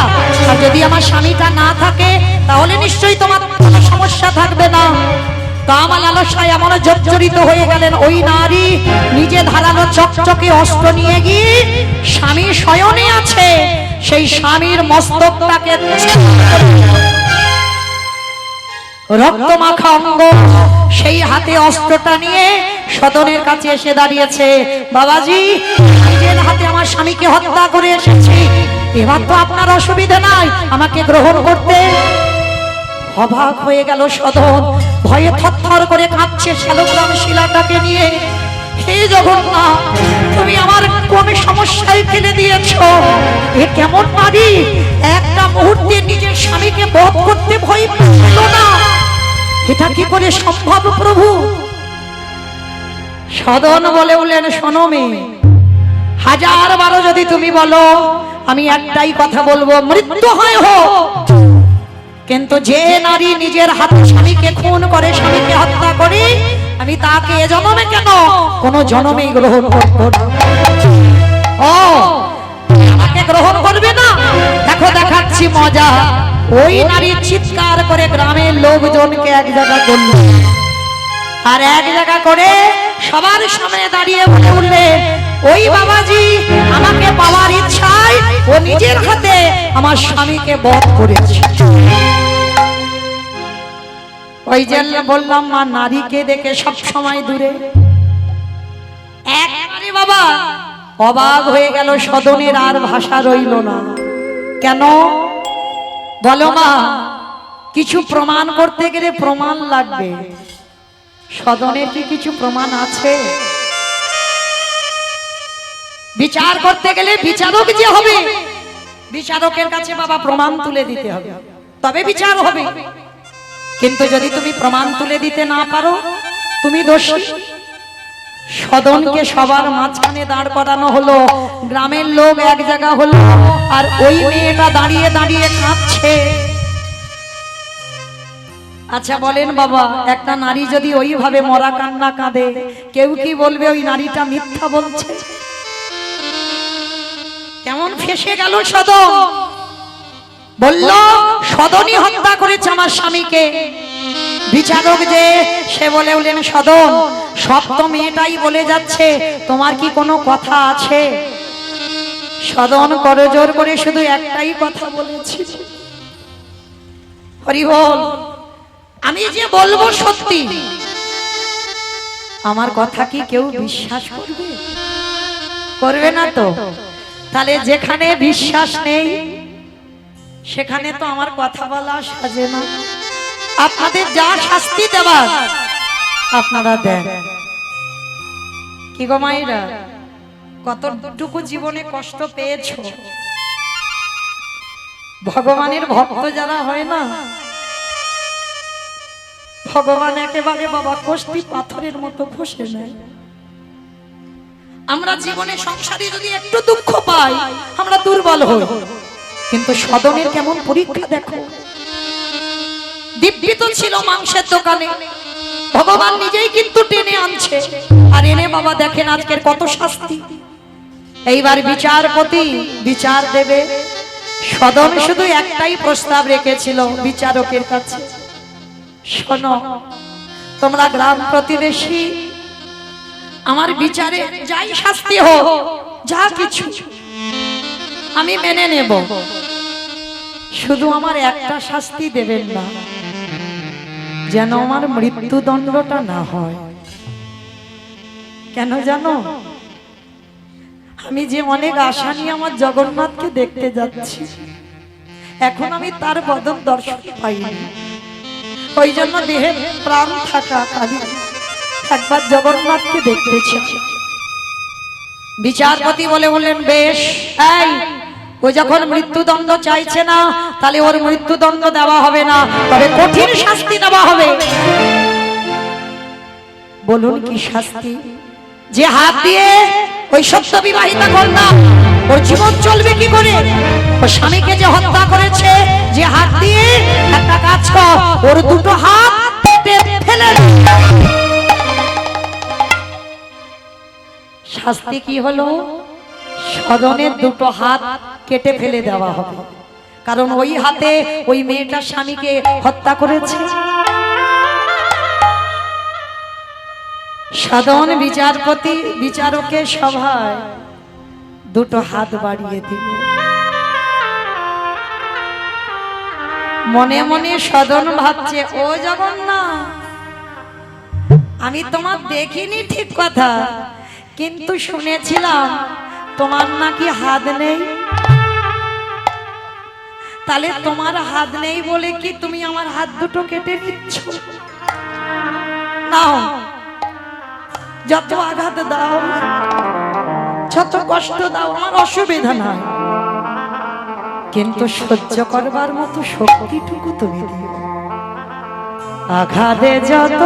A: আর যদি আমার স্বামীটা না থাকে তাহলে নিশ্চয়ই তোমার কোনো সমস্যা থাকবে না। কামাল লালসায় এমন জর্জরিত হয়ে গেলেন ওই নারী, নিজে ধারালো চকচকে অস্ত্র নিয়ে গিয়ে স্বামী শয়নে আছে সেই স্বামীর মস্তকটাকে রক্ত মাখা অঙ্গ, সেই হাতে অস্ত্রটা নিয়ে সদনের কাছে এসে দাঁড়িয়েছে। বাবাজি, নিজের হাতে আমার স্বামীকে হত্যা করে এসেছি, এবার তো আপনার অসুবিধা নাই আমাকে গ্রহণ করতে। অবাক হয়ে গেল সদন, ভয়ে থরথর করে কাঁপছে শালগ্রাম শিলাটাকে নিয়ে। হে জগন্নাথ, তুমি আমার কোন সমস্যায় ফেলে দিয়েছো? এ কেমন নারী, একটা মুহূর্তে নিজের স্বামীকে বধ করতে ভয় পেল না? এটা কি করে সম্ভব প্রভু? সদন বলে উঠলেন, শোনো মেয়ে, হাজার বারো যদি তুমি বলো, আমি একটাই কথা বলবো, মৃত্যু হয় হোক, কিন্তু যে নারী নিজের হাতে স্বামীকে খুন করে, স্বামীকে হত্যা করে, আমি তাকে এ জন্মে কেন কোন জন্মেই গ্রহণ করব না। ও আমাকে গ্রহণ করবে না? দেখো দেখাচ্ছি মজা। ওই নারী চিৎকার করে গ্রামের লোকজনকে এক জায়গা করল, আর এক জায়গা করে সবার সামনে দাঁড়িয়ে বলে উঠলে, ওই বাবাজি আমাকে পাওয়ার ইচ্ছায় ও নিজের হাতে আমার স্বামীকে বধ করেছে। ওই যে বললাম মা, নারীকে দেখে সব সময় দূরে। একবারে বাবা অবাক হয়ে গেল সদনের, আর ভাষা রইল না। কেন বলো মা? কিছু প্রমাণ করতে গেলে প্রমাণ লাগবে। সদনের কি কিছু প্রমাণ আছে? বিচার করতে গেলে বিচারক যে হবে, বিচারকের কাছে বাবা প্রমাণ তুলে দিতে হবে, তবে বিচার হবে। কিন্তু যদি তুমি প্রমাণ তুলে দিতে না পারো, তুমি দোষী। সদনকে সবার মাঝখানে দাঁড় করানো হলো, গ্রামের লোক এক জায়গা হলো, আর ওই মেয়েটা দাঁড়িয়ে দাঁড়িয়ে কাঁদছে। আচ্ছা বলেন বাবা, একটা নারী যদি ওইভাবে মরা কান্না কাঁদে, কেউ কি বলবে ওই নারীটা মিথ্যা বলছে? কেমন ফেসে গেল সদন। বলল, সদনই হত্যা করেছে আমার স্বামীকে। বিচারক যে, সে বলে উঠলেন, সদন সব তো মেয়েটাই বলে যাচ্ছে, তোমার কি কোনো কথা আছে? সদন করজোর করে শুধু একটাই কথা বলেছি, হরি বল, আমি যে বলবো সত্যি। আমার কথা কি কেউ বিশ্বাস করবে? করবে না তো? তাহলে যেখানে বিশ্বাস নেই সেখানে তো আমার কথা বলা সাজে না। আপনাদের যা শাস্তি দেবার আপনারা দেন। কি গো মায়েরা, কতটুকু জীবনে কষ্ট পেয়েছো? ভগবানের ভক্ত যারা হয় না, ভগবান একেবারে বাবা কষ্টি পাথরের মতো ঘষে নেয়। আমরা জীবনে সংসারে যদি একটু দুঃখ পাই, আমরা দুর্বল হই, কিন্তু সদনের কেমন পরীক্ষা দেখো। দিব্যি তো ছিল মাংসের দোকানে, ভগবান নিজেই কিন্তু টেনে আনছে, আর এনে বাবা দেখেন আজকের কত শাস্তি। এইবার বিচারপতি বিচার দেবে। সদন শুধু একটাই প্রস্তাব রেখেছিল বিচারকের কাছে, শোনো তোমরা গ্রাম প্রতিবেশী, আমার বিচারে যাই শাস্তি হোক, যা কিছু আমি মেনে নেব, শুধু আমার একটা শাস্তি দেবেন না, যেন আমার মৃত্যুদণ্ডটা না হয়। কেন জানো? আমি যে অনেক আশা নিয়ে আমার জগন্নাথকে দেখতে যাচ্ছি, এখন আমি তার বদন দর্শন পাইনি। ওই জন্য দেহে প্রাণ থাকা কালী একবার জগন্নাথকে দেখতে চাই। বিচারপতি বললেন বেশ, এই ও যখন মৃত্যুদণ্ড চাইছে না, তাহলে ওর মৃত্যুদণ্ড দেওয়া হবে না, তবে কঠিন শাস্তি দেওয়া হবে। বলুন কি শাস্তি? যে হাত দিয়ে ওই সত্য বিবাহিতা কন্যা, ওর জীবন চলবে কি করে? ওর স্বামীকে যে হত্যা করেছে, যে হাত দিয়ে, একটা কাজ কর, ওর দুটো হাত কেটে ফেলে দে। শাস্তি কি হলো? সদনের দুটো হাত কেটে ফেলে দেওয়া হবে, কারণ ওই হাতে ওই মেয়েটার স্বামীকে হত্যা করেছে। সদন বিচারপতি বিচারকের সভায় দুটো হাত বাড়িয়ে দিল। মনে মনে সদন ভাবছে, ও জগন্নাথ, আমি তোমার দেখিনি ঠিক কথা, কিন্তু শুনেছিলাম তোমার নাকি হাত নেই। তাহলে তোমার হাত নেই বলে কি তুমি আমার হাত দুটো কেটে নিচ্ছ? নাও, যত আঘাত দাও, যত কষ্ট দাও, আমার অসুবিধা নাই, কিন্তু সহ্য করবার মতো শক্তিটুকু তুমি দিও। আঘাতে যত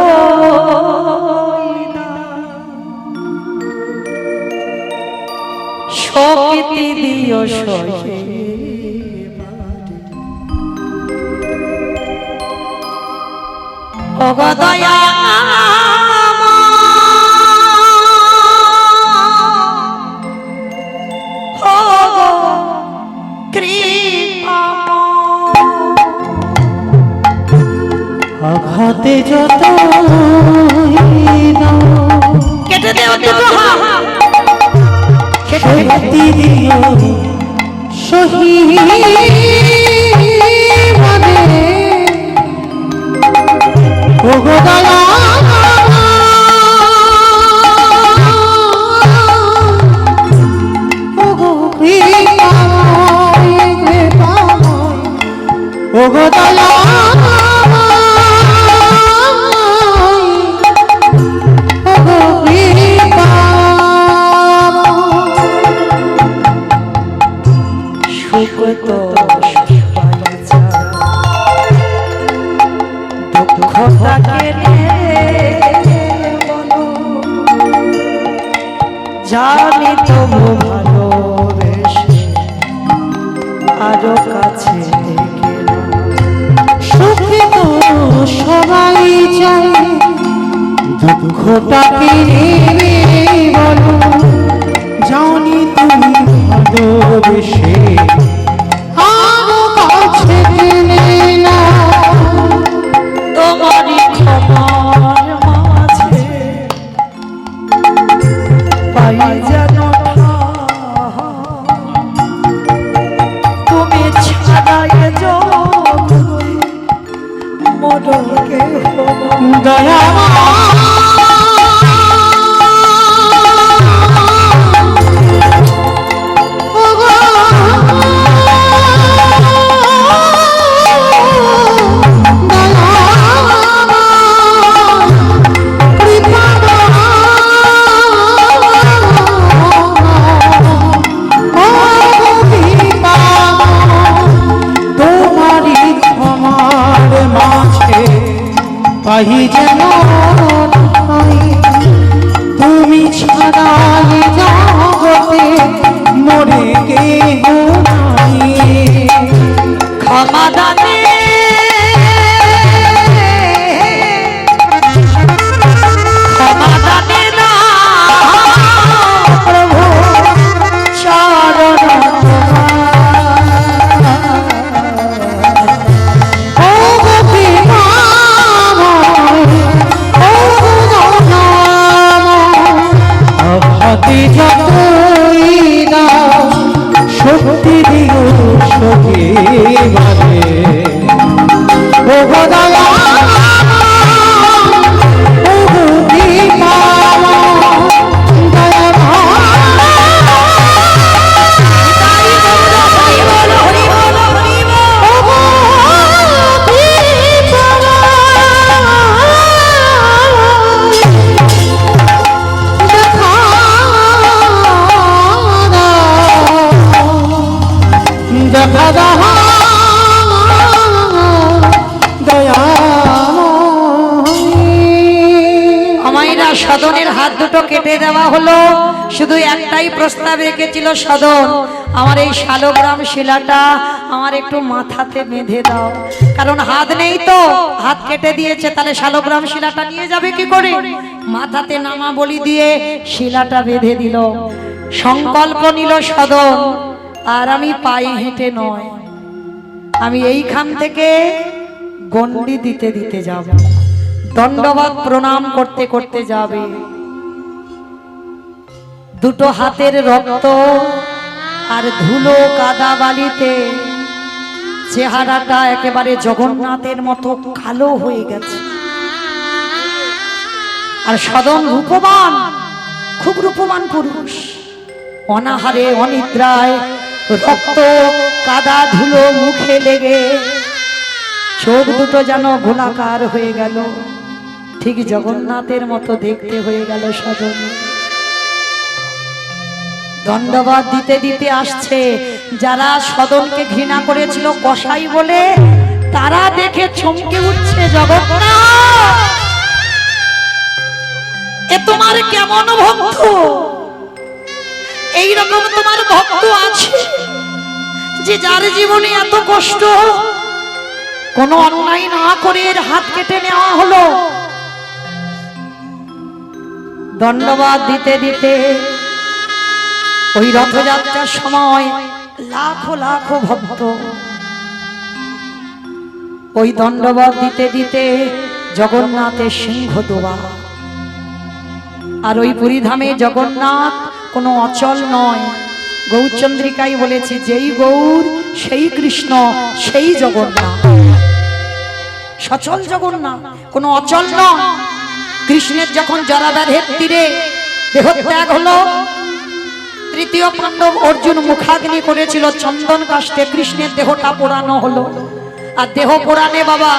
A: শক্তি দিও সহে, অগদয়া
C: আঘাতে যত
A: কেটে দেও দুটো হাত,
C: শক্তি দিও সহিবাদে, ও গো দয়া ও গো কৃপাময় কৃপাময়, ও গো দয়া
A: জানি তবু ভালোবেসে আরো কাছে
C: সুখে তো সবাই চায়, দুঃখটাকে নেবে বলো, জানি তুমি ভালোবেসে আরো কাছে টেনে না।
A: তোমারই ক্ষমার মাঝে পাই যেন তুমি ছাড়াই জগতে
C: দয়া পাহি যেন তুমি ছাড়াই জগতে মরে কেহ নাই।
A: ক্ষমা দানে ক্ষমা দানে না প্রভু চরণ
C: যতই দাও শক্তি দিও সখী বাজে, ও গো দয়া ও গো কৃপা দয়া
A: সদনের হাত দুটো কেটে দেওয়া হলো। শুধু একটাই প্রস্তাব রেখেছিল সদন, আমার এই শালগ্রাম শিলাটা আমার একটু মাথাতে বেঁধে দাও, কারণ হাত নেই তো, হাত কেটে দিয়েছে, তাহলে শালগ্রাম শিলাটা নিয়ে যাবে কি করে? মাথাতে নামা বলি দিয়ে শিলাটা বেঁধে দিল। সংকল্প নিল সদন, আর আমি পায়ে হেঁটে নয়, আমি এইখান থেকে গন্ডি দিতে দিতে যাব, দণ্ডবাদ প্রণাম করতে করতে যাবে। দুটো হাতের রক্ত আর ধুলো কাদা বালিতে চেহারাটা একেবারে জগন্নাথের মতো কালো হয়ে গেছে। আর সদন রূপবান, খুব রূপবান পুরুষ, অনাহারে অনিদ্রায় রক্ত কাদা ধুলো মুখে লেগে চোখ দুটো যেন গোলাকার হয়ে গেল, ঠিক জগন্নাথের মতো দেখতে হয়ে গেল সদন। দণ্ডবাদ দিতে দিতে আসছে, যারা সদনকে ঘৃণা করেছিল কসাই বলে, তারা দেখে চমকে উঠছে, জগন্নাথ এ তোমার কেমন ভক্ত? এইরকম তোমার ভক্ত আছে যে যার জীবনে এত কষ্ট, কোনো অন্যায় না করে এর হাত কেটে নেওয়া হলো। দণ্ডবাদ দিতে দিতে ওই রথযাত্রার সময় লাখো লাখো ভক্ত ওই দণ্ডবাদ দিতে দিতে জগন্নাথের সিংহ দোয়া। আর ওই পুরীধামে জগন্নাথ কোনো অচল নয়। গৌরচন্দ্রিকাই বলেছে, যেই গৌর সেই কৃষ্ণ সেই জগন্নাথ, সচল জগন্নাথ, কোনো অচল নয়। কৃষ্ণের যখন জরাব্যাধের তীরে দেহত্যাগ হলো, তৃতীয় পাণ্ডব অর্জুন মুখাগ্নি করেছিল চন্দন কাষ্ঠে, কৃষ্ণের দেহটা পোড়ানো হলো। আর দেহ পোড়ানে বাবা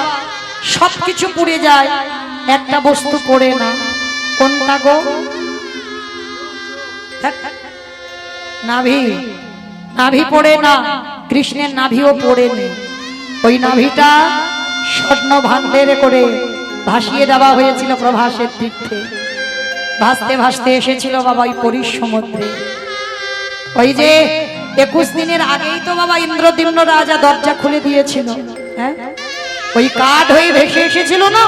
A: সবকিছু পুড়ে যায়, একটা বস্তু পোড়ে না। কোনটা গো? নাভি। নাভি পড়ে না, কৃষ্ণের নাভিও পড়েনি। ওই নাভিটা স্বর্ণ ভাণ্ডারে করে ভাসিয়ে দেওয়া হয়েছিল প্রভাসের তীর্থে। ভাসতে ভাসতে এসেছিল বাবা ওই পুরীর সমুদ্রে। ওই যে 21 দিনের আগেই তো বাবা ইন্দ্রদ্যুম্ন রাজা দরজা খুলে দিয়েছিল, হ্যাঁ, ওই কাঠ হয়ে ভেসে এসেছিল না।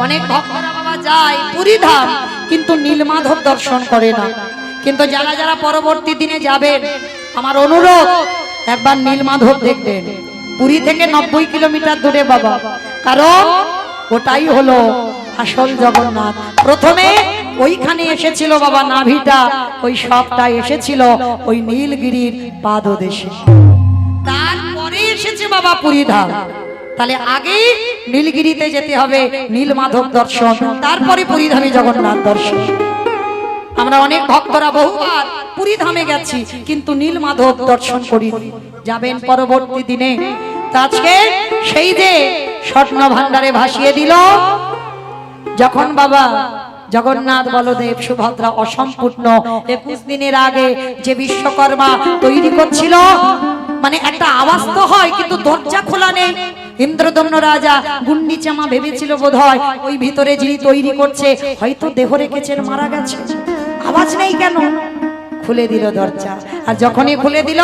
A: অনেক ভক্তরা বাবা যায় পুরী ধাম, কিন্তু নীলমাধব দর্শন করে না। কিন্তু যারা যারা পরবর্তী দিনে যাবেন, আমার অনুরোধ একবার নীলমাধব দেখবেন। পুরী থেকে 90 কিলোমিটার দূরে বাবা, কারণ ওটাই হলো আসল জগন্নাথ। প্রথমে ওইখানে এসেছিল বাবা নাভিটা, ওই সবটা এসেছিল ওই নীলগিরির পাদদেশে, তারপরে এসেছে বাবা পুরী ধাম। তাহলে আগে নীলগিরিতে যেতে হবে, নীলমাধব দর্শন, তারপরে পুরী ধামে জগন্নাথ দর্শন। আমরা অনেক ভক্তরা বহুবার পুরী ধামে গেছি, কিন্তু নীলমাধব দর্শন করি। যাবেন পরবর্তী দিনে। আজকে সেই যে স্বর্ণ ভাণ্ডারে ভাসিয়ে দিল, যখন বাবা জগন্নাথ বলদেব সুভদ্রা অসম্পূর্ণ 21 দিনের আগে যে বিশ্বকর্মা তৈরি করছিল, মানে একটা আওয়াজ তো হয় কিন্তু দরজা খোলা নেই। ইন্দ্রদম্ন রাজা গুন্ডিচামা ভেবেছিল বোধহয় ওই ভিতরে যিনি তৈরি করছে হয়তো দেহ রেখেছেন, মারা গেছে, আওয়াজ নেই কেন? খুলে দিল দরজা। আর যখনই খুলে দিল,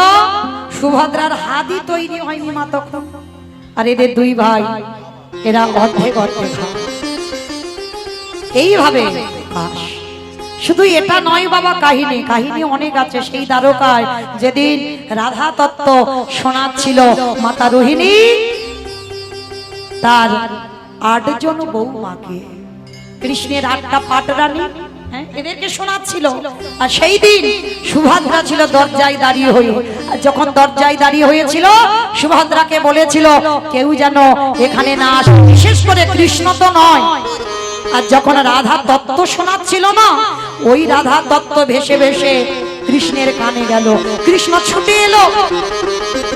A: সুভদ্রার হাতই তৈরি হয়নি মা তখন। আর এদের দুই ভাই, এরা অর্ধেক অর্ধেক এইভাবে। শুধু এটা নয় বাবা, কাহিনী কাহিনী অনেক আছে। সেই দ্বারকায় যেদিন রাধা তত্ত্ব শোনাচ্ছিল মাতা রোহিণী তার 8 জন বৌমাকে, কৃষ্ণের 8টা পাটরানী, এদেরকে শোনাচ্ছিল। আর সেই দিন সুভদ্রা ছিল দরজায় দাঁড়িয়ে হয়ে। আর যখন দরজায় দাঁড়িয়ে হয়েছিল, সুভদ্রাকে বলেছিল কেউ যেন এখানে না আসে, বিশেষ করে কৃষ্ণ তো নয়। আর যখন রাধা তত্ত্ব শোনাচ্ছিল না, ওই রাধা তত্ত্ব ভেসে ভেসে কৃষ্ণের কানে গেল। কৃষ্ণ ছুটে এলো,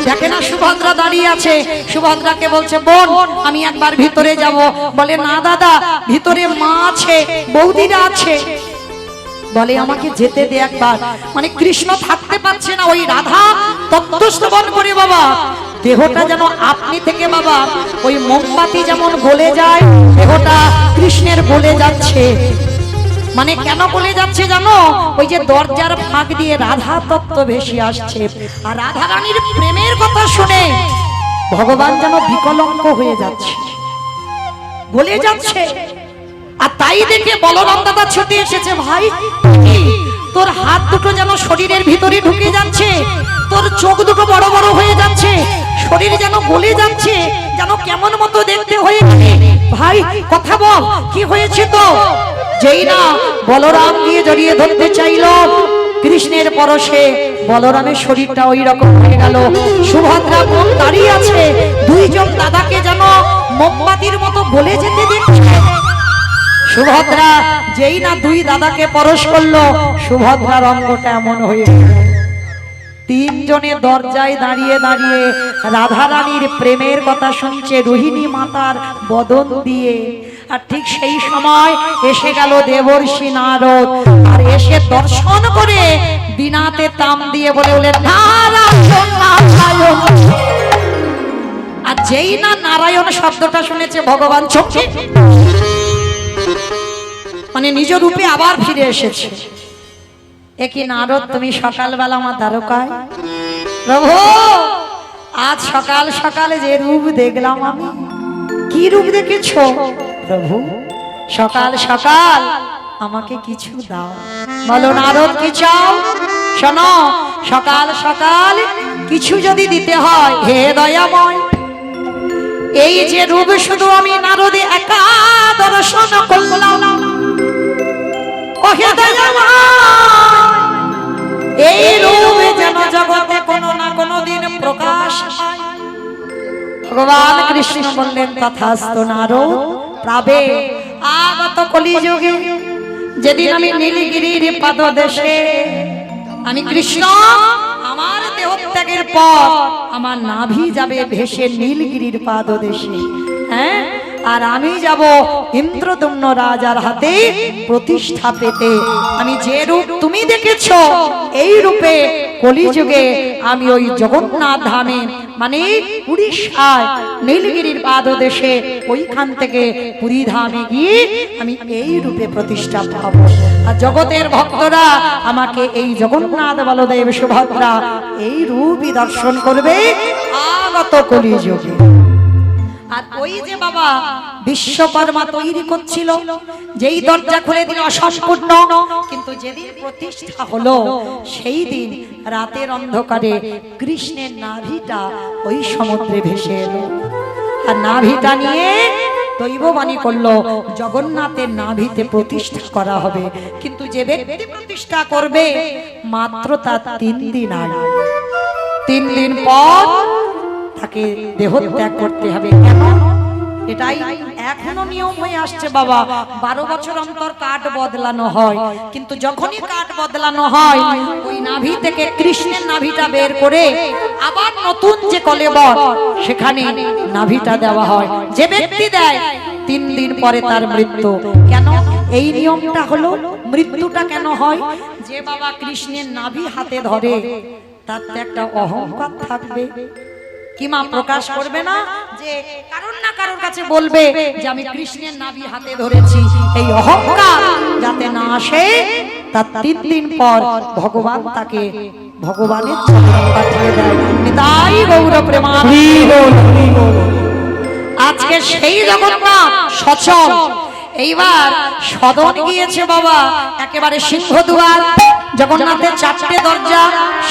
A: দেখে না সুভদ্রা দাঁড়িয়ে আছে। সুভদ্রাকে বলছে, বোন আমি একবার ভিতরে যাব। বলে, না দাদা, ভিতরে মা আছে, বৌদিরা আছে। বলে, আমাকে যেতে দে একবার। মানে কৃষ্ণ থাকতে পারছে না, ওই রাধা তত্ত্ব শ্রবণ করে বাবা দেহটা যেন আপনি থেকে বাবা ওই মোমবাতি যেমন গলে যায়, দেহটা কৃষ্ণের গলে যাচ্ছে। মানে কেন বলে যাচ্ছে জানো, ওই যে দরজার ফাঁক দিয়ে রাধা তত্ত্ব ভেসে আসছে, আর রাধা রানীর প্রেমের কথা শুনে ভগবান যেন বিকলঙ্ক হয়ে যাচ্ছে, বলে যাচ্ছে। আর তাই দেখে বলরাম দাদা ছুটে এসেছে, ভাই তোর হাত দুটো যেন শরীরের ভিতরে ঢুকে যাচ্ছে, তোর চোখ দুটো বড় বড় হয়ে যাচ্ছে, শরীর যেন গলে যাচ্ছে, যেন কেমন মতো দেখতে হয়ে গেছে। ভাই কথা বল, কি হয়েছে তো? যেই না বলরাম গিয়ে জড়িয়ে ধরতে চাইল, কৃষ্ণের পরশে বলরামের শরীরটা ওই রকম হয়ে গেল। সুভদ্রা বোন দাঁড়িয়ে আছে, দুইজন দাদাকে যেন মোমবাতির মতো গলে যেতে দেখছে। সুভদ্রা যেই না দুই দাদাকে পরশ করলো, সুভদ্রার অঙ্গটা এমন হয়ে গেল। তিনজনে দরজায় দাঁড়িয়ে দাঁড়িয়ে রাধা রানীর প্রেমের কথা শুনছে রোহিণী মাতার বদন দিয়ে। আর ঠিক সেই সময় এসে গেল দেবর্ষি নারদ, আর এসে দর্শন করে বিনাতে তাম দিয়ে বলে নারায়ণ নারায়ণ। আর যেই না নারায়ণ শব্দটা শুনেছে ভগবান চমকে, মানে নিজ রূপে আবার ফিরে এসেছে। একই নারদ, তুমি সকালবেলা আমার দ্বারকায়, প্রভু আজ সকাল সকালে যে রূপ দেখলাম আমি। কি রূপ দেখেছো? প্রভু সকাল সকাল আমাকে কিছু দাও। বলো নারদ কি চাও? শোনো, সকাল সকাল কিছু যদি দিতে হয়, হে দয়াময়, এই যে রূপ শুধু আমি নারদে একা দর্শন করলাম, এই রূপে যেন জগতে কোনো না কোনো দিন প্রকাশ পায়। ভগবান কৃষ্ণ বললেন তথাস্তু নারদ, পাবে আগত কলিযুগে যেদিন আমি নীলগিরির পাদদেশে, আমি কৃষ্ণ আমার দেহত্যাগের পর আমার নাভি যাবে ভেসে নীলগিরির পাদদেশে, হ্যাঁ, আর আমি যাব ইন্দ্রদম্ন রাজার হাতে প্রতিষ্ঠা পেতে। আমি যে রূপ তুমি দেখেছো, এই রূপে কলিযুগে আমি ওই জগন্নাথ ধামে, মানে উড়িষ্যায় নীলগিরির পাদদেশে, ওইখান থেকে পুরী ধামে গিয়ে আমি এই রূপে প্রতিষ্ঠা পাবো। আর জগতের ভক্তরা আমাকে এই জগন্নাথ বলদেব সুভদ্রা এই রূপই দর্শন করবে আগত কলিযুগে। আর ওই যে বাবা বিশ্বকর্মা তৈরি করছিল, যেই দরজা খুলে দিল অসম্পূর্ণ, কিন্তু যেদিন প্রতিষ্ঠা হলো সেই দিন রাতের অন্ধকারে কৃষ্ণের নাভিটা ওই সমুদ্রে ভেসে এলো। আর নাভিটা নিয়ে দৈববাণী করলো জগন্নাথের নাভিতে প্রতিষ্ঠা করা হবে। কিন্তু যে ব্যক্তি প্রতিষ্ঠা করবে মাত্র তার 3 দিন আগে, 3 দিন পর তাকে দেহত্যাগ করতে হবে। কেন? এটাই এখনো নিয়ম হয়ে আসছে বাবা। 12 বছর অন্তর কাঠ বদলানো হয়, কিন্তু যখনই কাঠ বদলানো হয় ওই নাভি থেকে কৃষ্ণের নাভিটা বের করে আবার নতুন যে কলেবর সেখানে নাভিটা দেওয়া হয়। যে ব্যক্তি দেয় 3 দিন পরে তার মৃত্যু। কেন এই নিয়মটা হলো? মৃত্যুটা কেন হয়? যে বাবা কৃষ্ণের নাভি হাতে ধরে তার তো একটা অহংকার থাকবে, কি মা প্রকাশ করবে না, যে কারণ না কারোর কাছে বলবে যে আমি কৃষ্ণের নাভি হাতে ধরেছি। এই অহংকার যাতে না আসে, তার 3 দিন পর ভগবান তাকে ভগবানের চরণে পাঠিয়ে দেয়। নিতাই গৌর প্রেমানন্দ। আজকে সেই জগন্নাথ সচল এইবার সদন গিয়েছে বাবা, একেবারে সিংহদুয়ার। জগন্নাথের 4টে দরজা,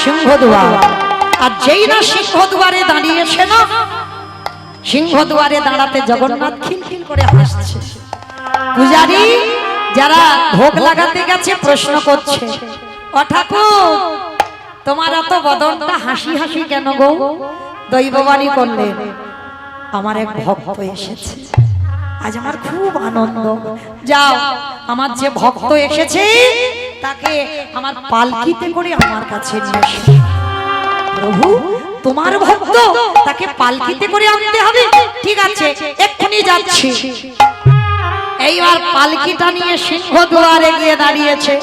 A: সিংহদুয়ার। আর যেই না সিংহদুয়ারে দাঁড়িয়েছে না, সিংহদুয়ারে দাঁড়াতে জগন্নাথ খিলখিল করে হাসছে। পূজারী যারা ভোগ লাগাতে গেছে প্রশ্ন করছে, ও ঠাকুর তোমার এত বদনটা হাসি হাসি কেন গো? দৈববাণী করলেন, আমার এক ভক্ত এসেছে, আজ আমার খুব আনন্দ। যাও, আমার যে ভক্ত এসেছে তাকে আমার পালকিতে করে আমার কাছে নিয়ে এসো। প্রভু তোমার ভক্ত, তাকে পালকিতে করে আনতে হবে? ঠিক আছে, এক্ষুনি যাচ্ছি। এইবার পালকিটা নিয়ে সিংহদুয়ারে গিয়ে দাঁড়িয়েছে।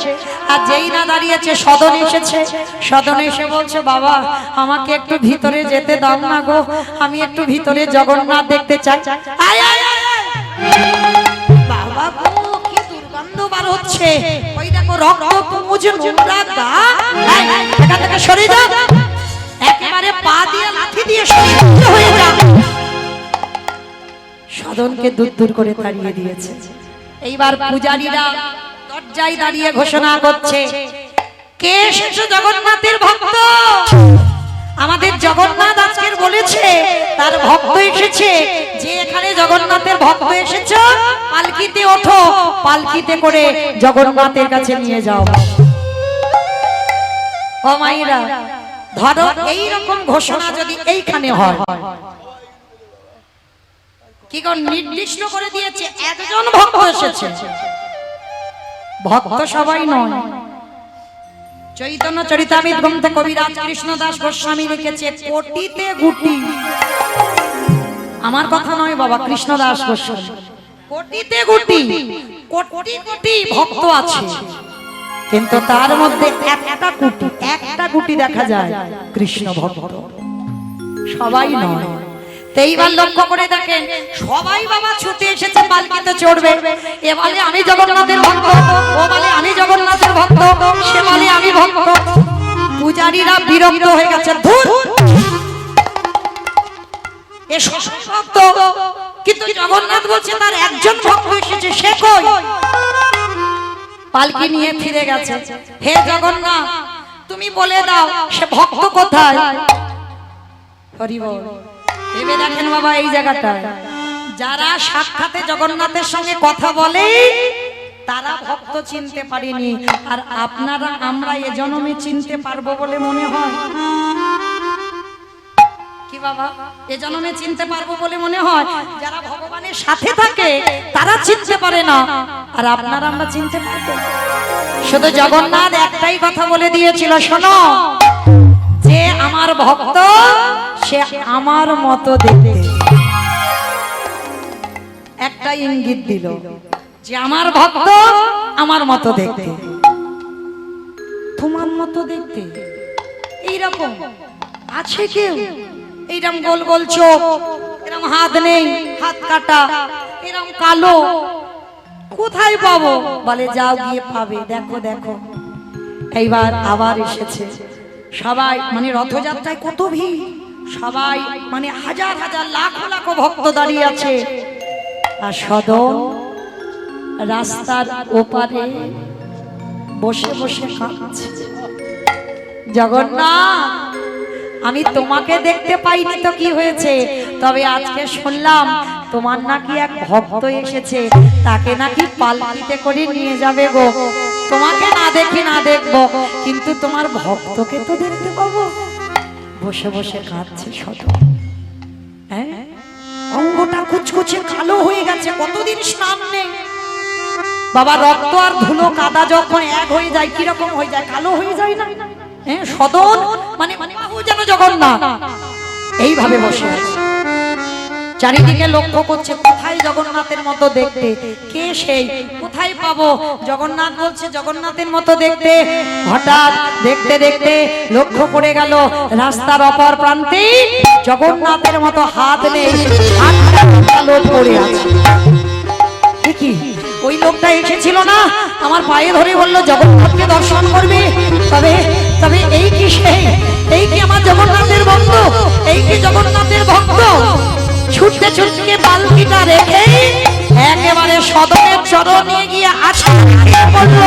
A: আর যেই না দাঁড়িয়েছে সদন এসেছে। সদনে এসে বলছে, বাবা আমাকে একটু ভিতরে যেতে দাও না গো, আমি একটু ভিতরে জগন্নাথ দেখতে চাই। বাবা গো, কি দুর্গন্ধ বার হচ্ছে, ওই দেখো রক্ত পুঁজ নোংরা গা, এই, এখান থেকে সরে যাও, একেবারে পা দিয়ে লাঠি দিয়ে সরে হয়ে যাও। সাধনকে দূর দূর করে তাড়িয়ে দিয়েছে। এইবার পূজারীরা দরজায় দাঁড়িয়ে ঘোষণা করছে, কে এসেছে জগন্নাথের ভক্ত? আমাদের জগন্নাথ আজকের বলেছে তার ভক্ত এসেছে, যে এখানে জগন্নাথের ভক্ত এসেছে পালকিতে ওঠো, পালকিতে করে জগন্নাথের কাছে নিয়ে যাও। ও মাইরা, ধরো এই রকম ঘোষণা যদি এইখানে হয়, কি কোন নির্দিষ্ট করে দিয়েছে একজন ভক্ত এসেছে, ভক্ত সবাই নয়। চৈতন্য চরিতামৃত গ্রন্থে কবিরাজ কৃষ্ণদাস গোস্বামী লিখেছে কোটিতে গুটি, আমার কথা নয় বাবা, কৃষ্ণদাস গোস্বামী, কোটিতে গুটি, কোটি কোটি ভক্ত আছে, কিন্তু তার মধ্যে একটা গুটি দেখা যায় কৃষ্ণ ভক্ত, সবাই নয়। এইবার লক্ষ্য করে দেখেন, সবাই বাবা ছুটে এসেছে পালকিতে চড়বে। এ বলে আমি জগন্নাথের ভক্ত, ও বলে আমি জগন্নাথের ভক্ত, সে বলে আমি ভক্ত। পূজারীরা বিরক্ত হয়ে গেছে, ধুর এ ভক্ত, কিন্তু জগন্নাথ বলছে তার একজন ভক্ত এসেছে, সে কই? পালকি নিয়ে ফিরে গেছে। হে জগন্নাথ, তুমি বলে দাও সে ভক্ত কোথায়? হরি বল। ভেবে দেখেন বাবা, এই জায়গাটা যারা সাক্ষাতে জগন্নাথের সঙ্গে কথা বলে তারা ভক্ত চিনতে পারেনি, আর আপনারা আমরা এ জন্মে চিনতে পারবো বলে মনে হয় কি বাবা? এ জন্মে চিনতে পারবো বলে মনে হয়? যারা ভগবানের সাথে থাকে তারা চিনতে পারে না, আর আপনারা আমরা চিনতে পারবো। শুধু জগন্নাথ একটাই কথা বলে দিয়েছিল, শোনো, যে আমার ভক্ত সে আমার মতো দেখতে, একটা ইঙ্গিত দিল যে আমার ভক্ত আমার মতো দেখতে। তোমার মতো দেখতে এইরকম আছে কেউ? এইরকম গোল গোল চোখ, এরকম হাত নেই, হাত কাটা, এরকম কালো, কোথায় পাবো? বলে যাও গিয়ে পাবে, দেখো দেখো। এইবার আবার এসেছে, সবাই মানে রথযাত্রায় কত ভিড়, সবাই মানে হাজার হাজার লাখ লাখ ভক্ত দাঁড়িয়ে আছে, আর সদন রাস্তার ওপারে বসে বসে কাঁদছে, জগন্নাথ আমি তোমাকে দেখতে পাইনি তো কি হয়েছে, তবে আজকে শুনলাম তোমার নাকি এক ভক্ত এসেছে, তাকে নাকি পালকিতে করে নিয়ে যাবে গো। তোমাকে না দেখি না দেখবো, কিন্তু তোমার ভক্তকে তো দেখতে পাবো। বসে বসে কাঁদছে সদন, হ্যাঁ, অঙ্গটা কুচকুচে কালো হয়ে গেছে, কতদিন স্নান নেই বাবা। রক্ত আর ধুলো কাদা যখন এক হয়ে যায় কিরকম হয়ে যায়, কালো হয়ে যায় না? হ্যাঁ, সদন মানে যেন জগন্নাথ এইভাবে বসে আছে, চারিদিকে লক্ষ্য করছে কোথায় জগন্নাথের মতো দেখতে, কে সেই, কোথায় পাবো? জগন্নাথ বলছে জগন্নাথের মতো দেখতে। হঠাৎ দেখতে দেখতে লক্ষ্য করে গেল রাস্তার অপর প্রান্তে জগন্নাথের মতো হাত নেই, হাতটা লোক পড়ে আছে। কি ওই লোকটা এসেছিল না, আমার পায়ে ধরে বললো জগন্নাথকে দর্শন করবে, তবে তবে এই কি সেই, এই কি আমার জগন্নাথের বন্ধু, এই কি জগন্নাথের ভক্ত? ছুটতে ছুটতে পালকিটা রেখে একেবারে সদনের চরণে গিয়ে আছড়ে পড়ল।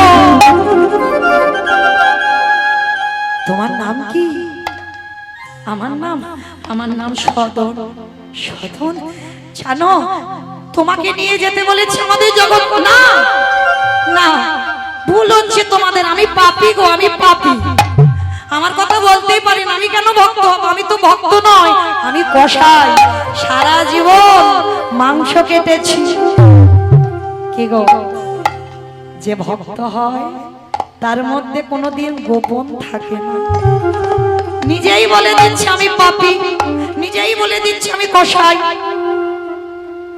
A: তোমার নাম কি? আমার নাম সদন। সদন জানো, তোমাকে নিয়ে যেতে বলেছে আমাদের জগৎ। না না, ভুল হচ্ছে তোমাদের, আমি পাপী গো, আমি পাপী, আমার কথা বলতেই পারি না, আমি কেন ভক্ত হব? আমি তো ভক্ত নয়, আমি কসাই, সারা জীবন মাংস কেটেছি। কি গো, যে ভক্ত হয় তার মধ্যে কোনোদিন গোপন থাকে না, নিজেই বলে দিচ্ছে আমি পাপী, নিজেই বলে দিচ্ছে আমি কসাই।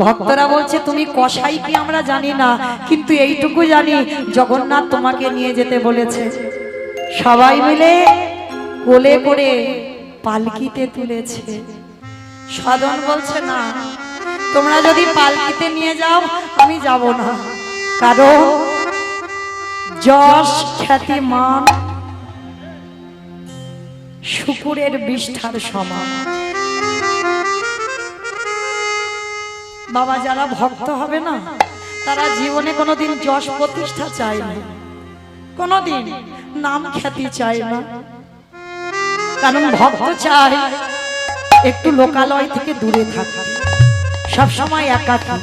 A: ভক্তরা বলছে তুমি কসাই কি আমরা জানি না, কিন্তু এইটুকু জানি জগন্নাথ তোমাকে নিয়ে যেতে বলেছে। সবাই মিলে কোলে করে পালকিতে তুলেছে। সদন বলছে না, তোমরা যদি পালকিতে নিয়ে যাও আমি যাব না, কারণ যশ খ্যাতি মান শুকুরের বিষ্ঠার সমান। বাবা যারা ভক্ত হবে না তারা জীবনে কোনোদিন যশ প্রতিষ্ঠা চায় না, কোনোদিন নাম খ্যাতি চায় না, কারণ ভক্ত চায় একটু লোকালয় থেকে দূরে থাকতে, সবসময় একাকী।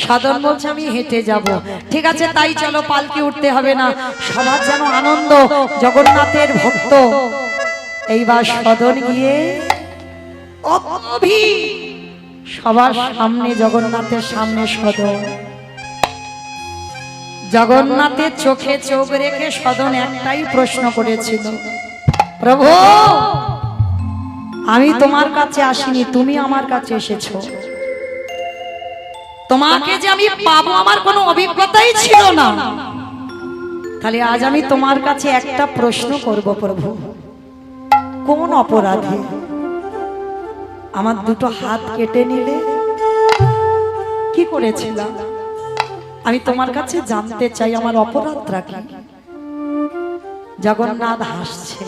A: সাধন বলছে আমি হেঁটে যাব, ঠিক আছে তাই চলো, পালকি উঠতে হবে না, সবার যেন আনন্দ, জগন্নাথের ভক্ত। এইবার সদন গিয়ে সবার সামনে, জগন্নাথের সামনে সদন। জগন্নাথের চোখে চোখ রেখে সদন একটাই প্রশ্ন করেছিল, প্রভু আমি তোমার কাছে আসিনি, তুমি আমার কাছে এসেছো, তোমাকে যে আমি পাবো আমার কোনো অভিজ্ঞতাই ছিল না, তাহলে আজ আমি তোমার কাছে একটা প্রশ্ন করব প্রভু, কোন অপরাধে আমার দুটো হাত কেটে নিলে? কি করেছিলাম আমি তোমার কাছে জানতে চাই, আমার অপরাধটা কি? জগন্নাথ হাসছে,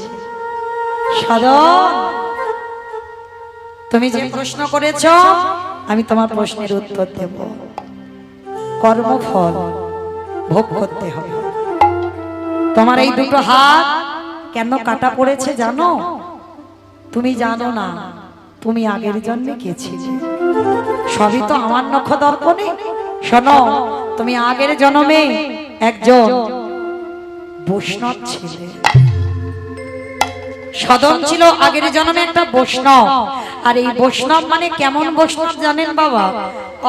A: সাধন তুমি যে প্রশ্ন করেছ আমি তোমার প্রশ্নের উত্তর দেব। কর্মফল ভোগ করতে হবে। তোমার এই দুটো হাত কেন কাটা পড়েছে জানো? তুমি জানো না, তুমি আগের জন্মে কে ছিলে? সবই তো আমার নক্ষ দর্পণে। শোনো, তুমি আগের জন্মে একজন বৈষ্ণব ছিলে। সদন ছিল আগের জন্মে একটা বৈষ্ণব। আর এই বৈষ্ণব মানে কেমন বৈষ্ণব জানেন বাবা?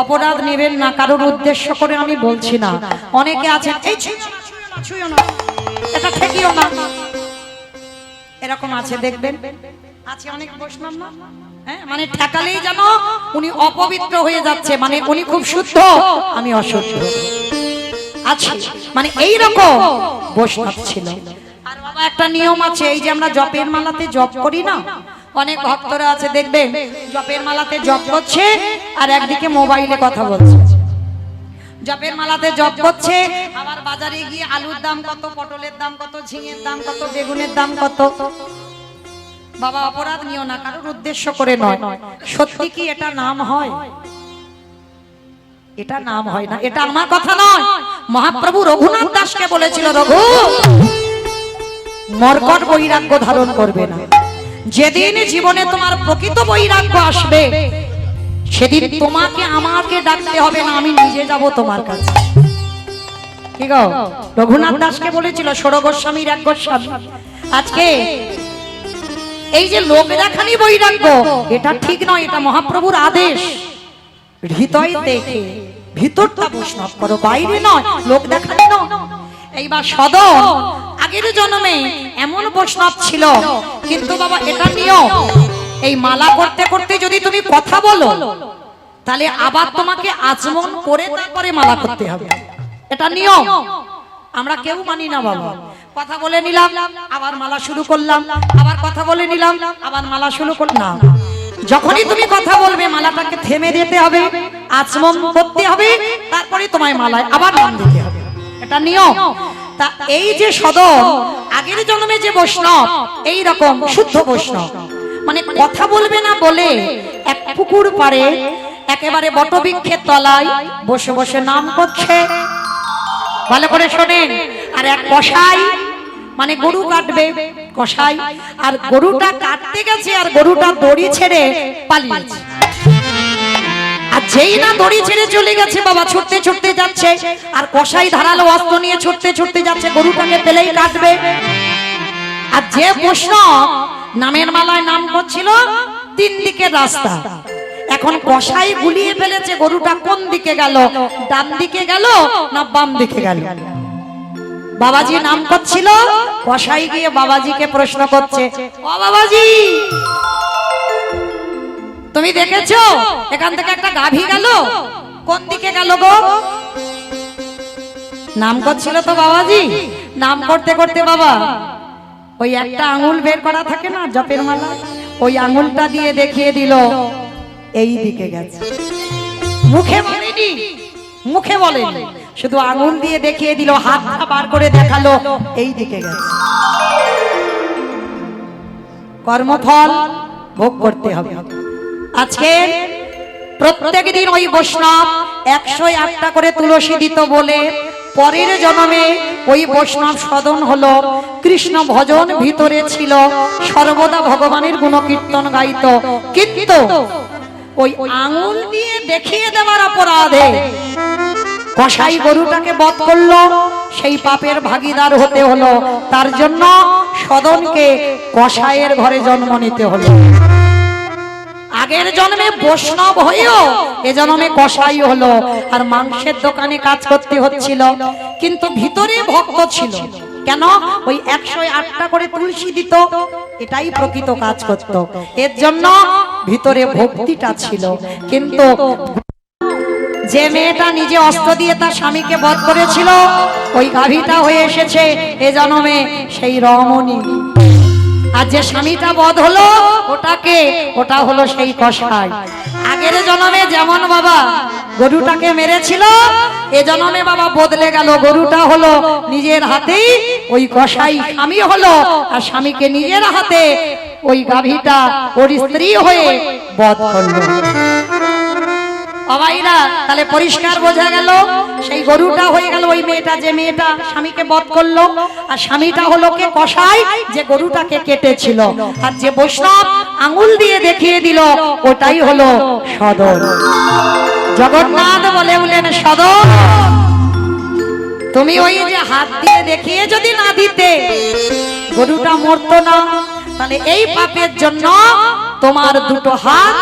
A: অপরাধ নেবেন না, কারোর উদ্দেশ্য করে আমি বলছি না। অনেকে আছেন এই ছুঁয়ো না, এটা ঠেকিও না, এরকম আছে দেখবেন, আছে অনেক বৈষ্ণব না, হ্যাঁ, মানে ঠেকালেই যেন উনি অপবিত্র হয়ে যাচ্ছে, মানে উনি খুব শুদ্ধ আমি অশুদ্ধ আছি, মানে এইরকম বৈষ্ণব ছিল। আর বাবা একটা নিয়ম আছে, এই যে আমরা জপের মালাতে জপ করি না, অনেক ভক্তরা আছে দেখবেন জপের মালাতে জপ করছে আর একদিকে মোবাইলে কথা বলছে। জপের মালাতে জপ করছে, আবার বাজারে গিয়ে আলুর দাম কত, পটলের দাম কত, ঝিঙের দাম কত, বেগুনের দাম কত। বাবা অপরাধ নিও না, কারোর উদ্দেশ্য করে নয়। সত্যি কি এটা নাম হয়? এটা নাম হয় না, এটা আমার কথা নয়। মহাপ্রভু রঘুনাথ দাসকে বলেছিল, রঘু মর্কট বৈরাগ্য ধারণ করবে না। যেদিন জীবনে তোমার প্রকৃত বৈরাগ্য আসবে সেদিন তোমাকে আমাকে ডাকতে হবে না, আমি নিজে যাব তোমার কাছে। কি গো, রঘুনাথ দাসকে বলেছিল, ষোড় গোস্বামীর এক গোস্বামী। আজকে এই যে লোক দেখানি বৈরাগ্য, এটা ঠিক নয়, এটা মহাপ্রভুর আদেশ। হৃদয় দেখে ভিতরটা বৈষ্ণব করো, বাইরে নয়, লোক দেখানি নয়। এইবার সদন আগের জন্মে এমন বৈষ্ণব ছিল, কিন্তু বাবা এটা নিয়ম, এই মালা করতে করতে যদি তুমি কথা বলো তাহলে আবার তোমাকে আচমন করে তারপরে মালা করতে হবে, এটা নিয়ম। আমরা কেউ মানি না বাবা। কথা বলে নিলাম আবার মালা শুরু করলাম, আবার কথা বলে নিলাম আবার মালা শুরু করলাম। যখনই তুমি কথা বলবে মালাটাকে থেমে দিতে হবে, আচমন করতে হবে, তারপরে তোমায় মালায় আবার নাম দিতে হবে, এটা নিয়ম। তা এই যে সদন আগের জন্মে যে বৈষ্ণব, এই রকম শুদ্ধ বৈষ্ণব, মানে কথা বলবে না বলে এক পুকুর পাড়ে একেবারে বটবৃক্ষের তলায় বসে বসে নাম করছে। ভালো করে শোনেন। আর এক কসাই, মানে গরু কাটবে কসাই, আর গরুটা কাটতে গেছে আর গরুটা দড়ি ছেড়ে পালিয়েছে। আর যেই না দড়ি ছেড়ে চলে গেছে বাবা, ছুটতে ছুটতে যাচ্ছে, আর কসাই ধারালো অস্ত্র নিয়ে ছুটতে ছুটতে যাচ্ছে, গরুটাকে পেলেই কাটবে। আর যে বৈষ্ণব নামের মালায় নাম করছিল, তিন দিকের রাস্তা, এখন কসাই গুলিয়ে ফেলেছে গরুটা কোন দিকে গেল, ডান দিকে গেল না বাম দিকে গেল। বাবাজি নাম করছিল, কসাই গিয়ে বাবাজিকে প্রশ্ন করছে, ও বাবাজি তুমি দেখেছো এখান থেকে একটা গাভী গেল, কোন দিকে গেল গো? নাম করছিল তো বাবাজি, নাম করতে করতে বাবা ওই একটা আঙুল বের করা থাকে না জপের মালা, ওই আঙুলটা দিয়ে দেখিয়ে দিল এই দিকে গেছে। মুখে বলেনি, মুখে বলেনি, শুধু আঙুল দিয়ে দেখিয়ে দিল, হাতটা বার করে দেখালো এই দিকে গেছে। কর্মফল ভোগ করতে হবে। আজকে প্রত্যেক দিন ওই বৈষ্ণব 108টা করে তুলসী দিত বলে পরের জন্মে ওই বৈষ্ণব সদন হলো, কৃষ্ণ ভজন ভিতরে ছিল, সর্বদা ভগবানের গুণকীর্তন গাইত। কিন্তু ওই আঙুল দিয়ে দেখিয়ে দেওয়ার অপরাধে কসাই গরুটাকে বধ করলো, সেই পাপের ভাগীদার হতে হলো। তার জন্য সদনকে কসাইয়ের ঘরে জন্ম নিতে হলো। আগের জন্মে বৈষ্ণব হয়েও এ জন্মে কসাই হলো, আর মাংসের দোকানে কাজ করতে হচ্ছিল, কিন্তু ভিতরে ভক্ত ছিল। কেন? ওই 108টা করে তুলসী দিত, এটাই প্রকৃত কাজ করত। এর জন্য ভিতরে ভক্তিটা ছিল। কিন্তু যে মেয়েটা নিজে অস্ত্র দিয়ে তার স্বামীকে বধ করেছিল, ওই গাভীটা হয়ে এসেছে এ জন্মে সেই রমণী। আর যে স্বামীটা বধ হলো ওটা হলো সেই কসাই। আগের জন্মে যেমন বাবা গরুটাকে মেরেছিল, এ জন্মে বাবা বদলে গেল, গরুটা হলো নিজের হাতেই ওই কসাই স্বামী হলো, আর স্বামীকে নিজের হাতে ওই গাভীটা ওর স্ত্রী হয়ে বধ করলো। বাবাইরা, তাহলে পরিষ্কার বোঝা গেল সেই গরুটা হয়ে গেল ওই মেয়েটা, যে মেয়েটা স্বামীকে বধ করলো, আর স্বামীটা হলো কে? কসাই, যে গরুটাকে কেটেছিল। আর যে বৈষ্ণব আঙুল দিয়ে দেখিয়ে দিল, ওটাই হলো সদন। জগন্নাথ বলেন, সদন তুমি ওই যে হাত দিয়ে দেখিয়ে যদি না দিতে, গরুটা মরতো না। তাহলে এই পাপের জন্য তোমার দুটো হাত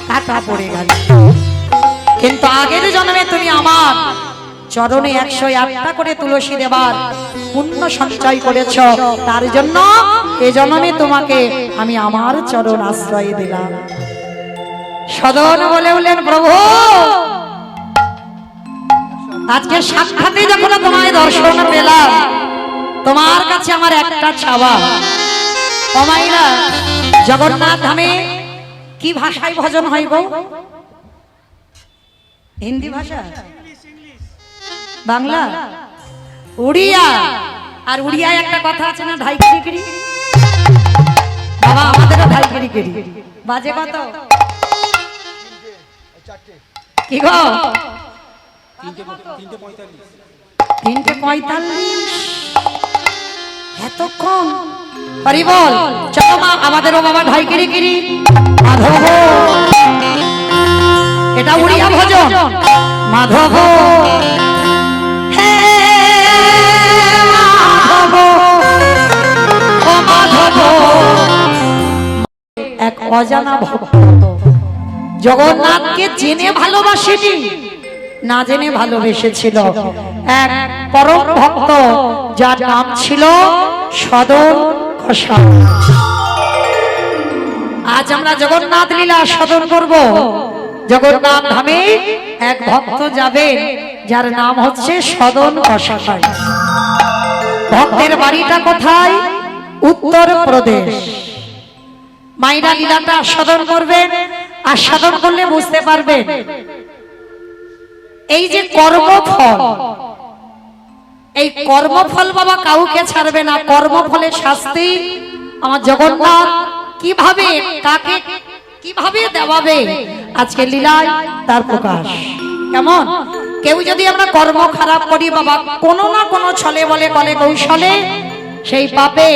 A: কাটা পড়ে গেল। কিন্তু আগের জন্মে তুমি আমার চরণে 108টা করে তুলসী দেবার পুণ্য সঞ্চয় করেছ, তার জন্য এ জন্মে তোমাকে আমি আমার চরণ আশ্রয় দিলাম। সদন বলেন, প্রভু আজকে সাক্ষাতে যখন তোমায় দর্শন পেলাম, তোমার কাছে আমার একটা চাওয়া। অমাইরা, জগন্নাথ ধামে কি ভাষায় ভজন হয় গো? হিন্দি ভাষা, বাংলা, উড়িয়া। আর উড়িয়ায় একটা কথা আছে না, ধাইকিরি। বাবা আমাদেরও ধাইকিরি বাজে কত? কি গো? 3:45। এতক্ষণ পারি বল। চলো মা, আমাদেরও বাবা ধাইকিরি মাধব। এটা উড়িয়া ভজন। মাধব হে মাধব, ও মাধব। এক অজানা ভক্ত জগন্নাথকে জেনে ভালোবাসেনি, না জেনে ভালোবেসেছিল। এক পরম ভক্ত যার নাম ছিল সদন কসাই। আজ আমরা জগন্নাথ লীলা সদন করব। জগন্নাথ ধামে এক ভক্ত যাবে যার নাম হচ্ছে সদন কসাই। ভক্তের বাড়িটা কোথায়? উত্তর প্রদেশ। মাইরা লীলাটা আস্বাদন করবেন, আস্বাদন করলে বুঝতে পারবেন এই যে কর্মফল, এই কর্মফল বাবা কাউকে ছাড়বে না। কর্মফলের শাস্তি আমার জগন্নাথ কিভাবে কাকে কিভাবে দেওয়াবে, আজকে লীলায় তার প্রকাশ। কেমন? কেউ যদি আমরা কর্ম খারাপ করি বাবা, কোনো না কোনো ছলে বলে কলে কৌশলে সেই পাপে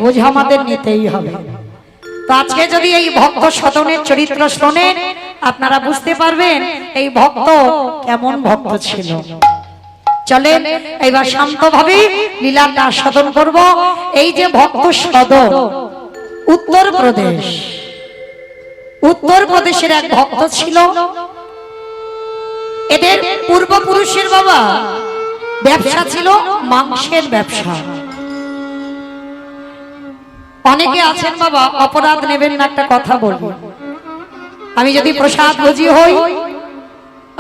A: বোঝা আমাদের নিতেই হবে। তো আজকে যদি এই ভক্ত সদনের চরিত্র শোনেন, আপনারা বুঝতে পারবেন এই ভক্ত কেমন ভক্ত ছিল। চলেন এইবার শান্তভাবে লীলাটা আস্বাদন করব। এই যে ভক্ত সদন, উত্তর প্রদেশ, উত্তর প্রদেশের এক ভক্ত ছিল। এদের পূর্বপুরুষের বাবা ব্যবসা ছিল মাংসের ব্যবসা। অনেকে আছেন বাবা, অপরাধ নেবেন না, একটা কথা বলবো। আমি যদি প্রসাদ ভোজি হই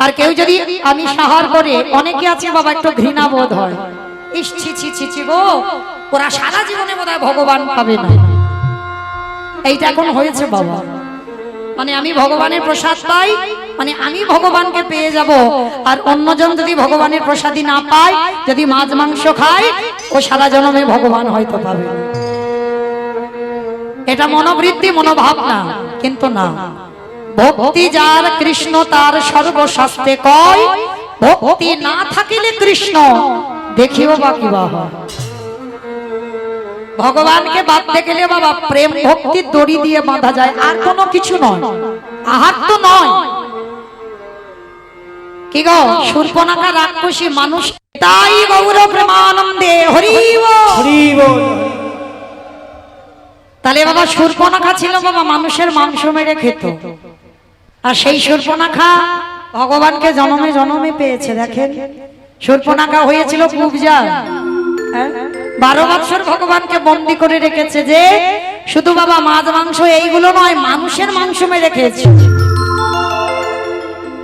A: আর কেউ যদি আমি সাহার করে, অনেকে আছে বাবা একটু ঘৃণা বোধ হয়, ইস ছি ছি ছি ছি গো, ওরা সারা জীবনে বোধহয় ভগবান পাবে না। এইটা এখন হয়েছে বাবা। মানে আমি ভগবানের প্রসাদ পাই, মানে আমি ভগবানকে পেয়ে যাব। আর অন্যজন যদি ভগবানের প্রসাদই না পায়, যদি মাছ মাংস খায়, ও সারা জন্মে ভগবান হয়তো পাবে না। এটা মনোবৃত্তি, মনোভাব না, কিন্তু না, ভক্তি যার কৃষ্ণ তার সর্বশাস্ত্রে কয়, ভক্তি না থাকিলে কৃষ্ণ দেখিও বা কিবা হয়। ভগবানকে বাঁধতে গেলে বাবা প্রেম ভক্তির দড়ি দিয়ে বাঁধা যায়, আর কোনো কিছু নয়, আহার তো নয়। কি গো শূর্পণখা রাক্ষসী মানুষ, তাই গৌর প্রেমানন্দে হরি বল।
B: হরি বল।
A: তাহলে বাবা শূর্পণখা ছিল বাবা মানুষের মাংস মেরে খেত, আর সেই শূর্পণখা ভগবানকে জনমে জনমে পেয়েছে। দেখেন শূর্পণখা হয়েছিল কুবজা, 12 বছর ভগবানকে বন্দী করে রেখেছে, যে শুধু বাবা মাছ মাংস এইগুলো নয়, মানুষের মাংস মেরে খেয়েছে।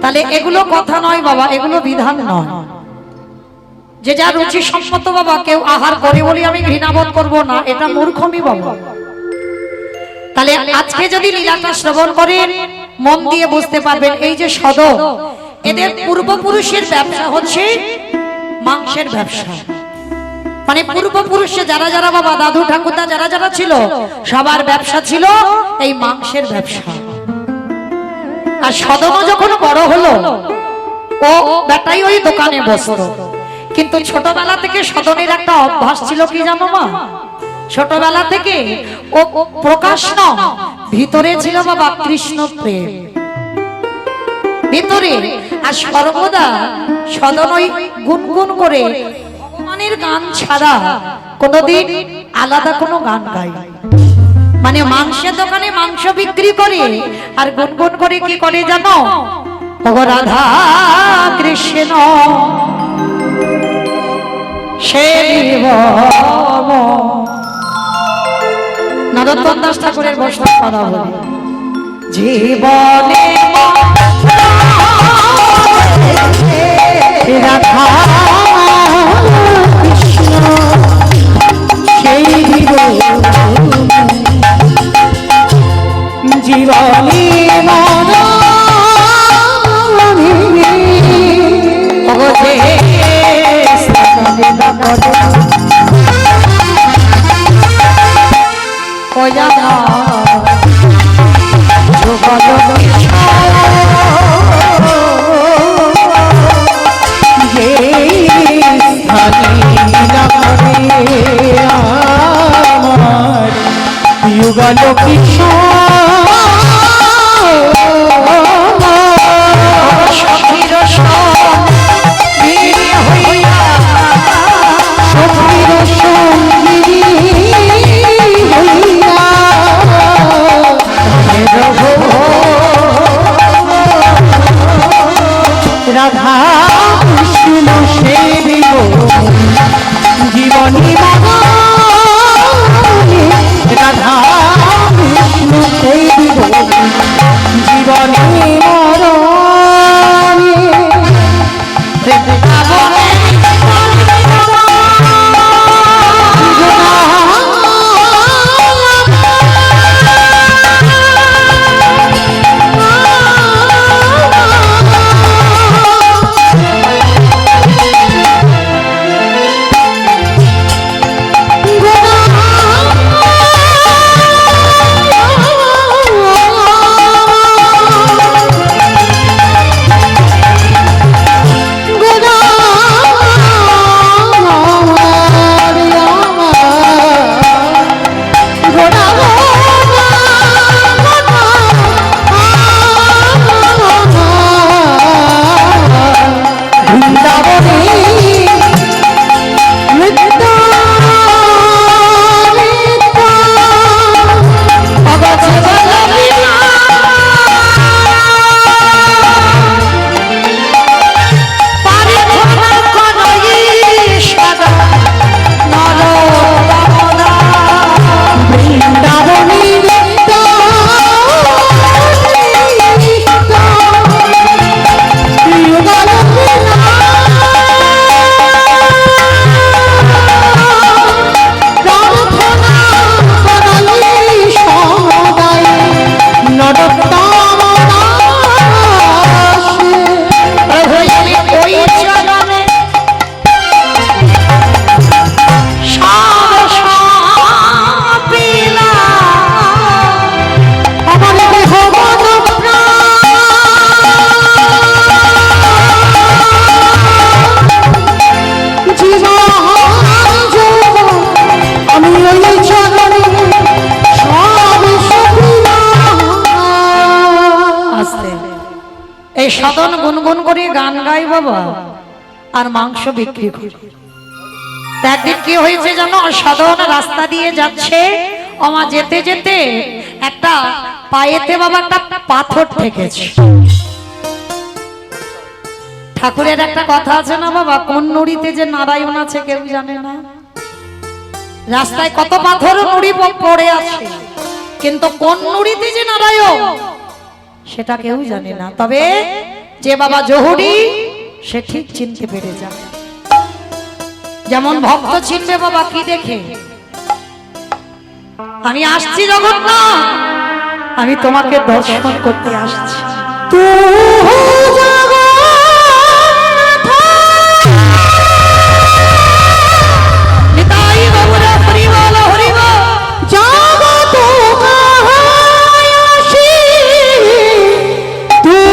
A: তাহলে এগুলো কথা নয় বাবা, এগুলো বিধান নয়। যে যা রুচি সম্মত বাবা কেউ আহার করে বলি আমি ঘৃণাবোধ করব না, এটা মূর্খমি বাবা। তাহলে আজকে যদি লীলাটা শ্রবণ করেন, মন দিয়ে বুঝতে পারবেন এই যে সদ, এদের পূর্বপুরুষের ব্যবসা হচ্ছে মাংসের ব্যবসা। মানে পূর্বপুরুষে যারা যারা বাবা দাদু ঠাকুরদা যারা যারা ছিল, সবার ব্যবসা ছিল এই মাংসের ব্যবসা। আর সদন যখন বড় হলো, ও বেটাই ওই দোকানে বসতো। কিন্তু ছোটবেলা থেকে সদনের একটা অভ্যাস ছিল, কি জানো মা? ছোটবেলা থেকে ও প্রকাশ না, ভিতরে ছিল বাবা কৃষ্ণ প্রেম ভিতরে। আর সর্বদা সদন ওই গুনগুন করে ভগবানের গান ছাড়া কোনদিন আলাদা কোনো গান গায়। মানে মাংসের দোকানে মাংস বিক্রি করে আর গুনগুন করে কি করে জানো? ও রাধা কৃষ্ণ সে নরোত্তম দাস ঠাকুরের বৈষ্ণব কথা বলি, জীবনে
C: রাধা কৃষ্ণ সেই জীবনী যুগল কৃষ্ণ
A: সখীর সঙ্গী হইয়া
C: সখীর সঙ্গী হইয়া
A: রঘু এই সদন গুনগুন করে গান গাই বাবা আর মাংস বিক্রি করে। একদিন কি হয়েছে জানো, সদন রাস্তা দিয়ে যাচ্ছে, আমার যেতে যেতে একটা পায়েতে বাবা একটা পাথর ঠেকেছে। ঠাকুরের একটা কথা আছে না বাবা, কোন নুড়িতে যে নারায়ণ আছে কেউ জানে না। রাস্তায় কত পাথর নুড়ি পড়ে আছে, কিন্তু কোন নুড়িতে যে নারায়ণ সেটা কেউ জানে না। তবে যে বাবা জহুরি সে ঠিক চিনতে পেরে যায়। যেমন ভক্ত চিনবে বাবা কি দেখে, আমি আসছি জগন্নাথ, আমি তোমাকে দর্শন করতে আসছি। নিতাই বাবুরা হরি বল হরি বল।
C: জগত কাহায়াসি তু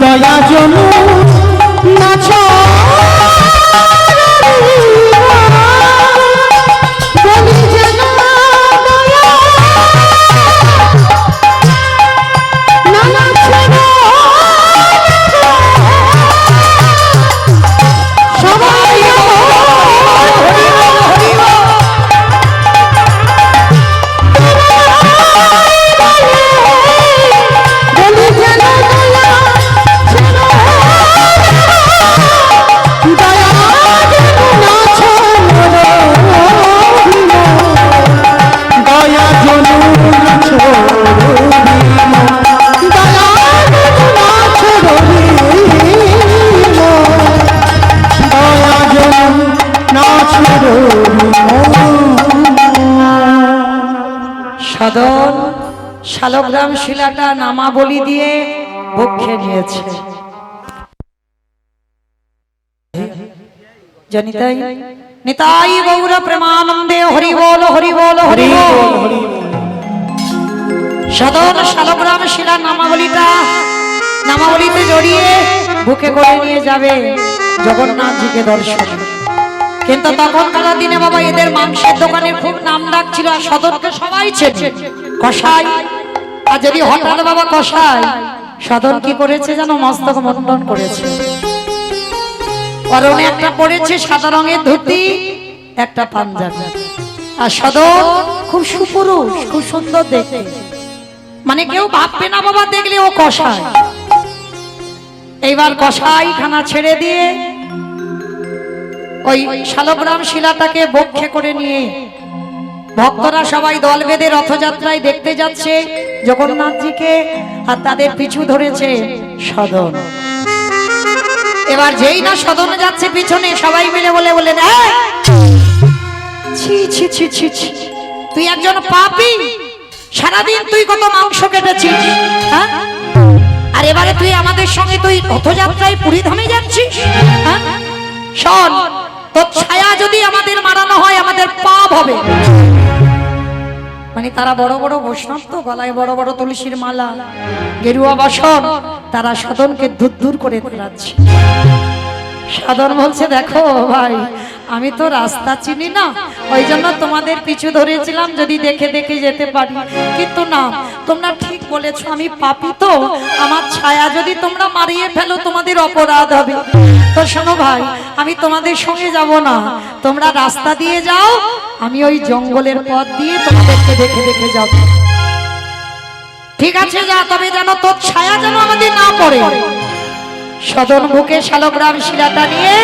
C: দয়া জনু নাচ বলি যেন দয়া না নাচে সবাই বলি যেন
A: সদন শালগ্রাম শিলাটা নামাবলী দিয়ে ভক্ষে নিয়েছে। জনিতাই নিতাই গৌর প্রেমানন্দে হরি বল হরি বল হরি বল। সদন শালগ্রাম শিলা নামাবলীতে জড়িয়ে বুকে করে নিয়ে যাবে জগন্নাথজিকে দর্শন। কিন্তু তখনকার দিনে বাবা এদের মাংসের দোকানে খুব নাম ডাক ছিল, আর সদনকে সবাই চেনে কসাই। আর যদি হঠাৎ বাবা কসাই, সদন কি করেছে জানো, মস্তক মন্ডন করেছে, পরনে একটা পড়েছে সাদা রঙের ধুতি, একটা পাঞ্জাবি। আর সদন খুব সুপুরুষ, খুব সুন্দর দেখতে, মানে কেউ ভাববে না বাবা দেখলে ও কসাই। এইবার কসাই খানা ছেড়ে দিয়ে ওই শালগ্রাম শিলাটাকে বক্ষে করে নিয়ে ভক্তরা সবাই দল বেঁধে রথযাত্রায় দেখতে যাচ্ছে জগন্নাথজিকে, আর তাদের পিছু ধরেছে সদন। এবার যেই না সদন যাচ্ছে পিছনে সবাই মিলে বলে ছি ছি ছি ছি ছি, তুই একজন পাপী, সারাদিন তুই কত মাংস কেটেছিস, হ্যাঁ? আর এবারে তুই আমাদের সঙ্গে তুই রথযাত্রায় পুরী ধামে যাচ্ছিস, হ্যাঁ? শোন, তোর ছায়া যদি আমাদের মারানো হয় আমাদের পাপ হবে। মানে তারা বড় বড় বৈষ্ণব তো, গলায় বড় বড় তুলসীর মালা, গেরুয়া বাসন, তারা সদনকে দূর দূর করে ফেলাচ্ছে। সদন বলছে দেখো ভাই, আমি তো রাস্তা চিনি না, ওই জন্য তোমাদের পিছু ধরেছিলাম যদি দেখে দেখে যেতে পারি, কিন্তু না, তোমরা ঠিক বলেছো, আমি পাপী তো, আমার ছায়া যদি তোমরা মারিয়ে ফেলো তোমাদের অপরাধ হবে। তো শোনো ভাই, আমি তোমাদের সঙ্গে যাব না, তোমরা রাস্তা দিয়ে যাও, আমি ওই জঙ্গলের পথ দিয়ে তোমাদেরকে দেখে দেখে যাব। ঠিক আছে যা, তবে যেন তোর ছায়া যেন আমাদের না পড়ে। সদন বুকে শালগ্রাম শিলাটা নিয়ে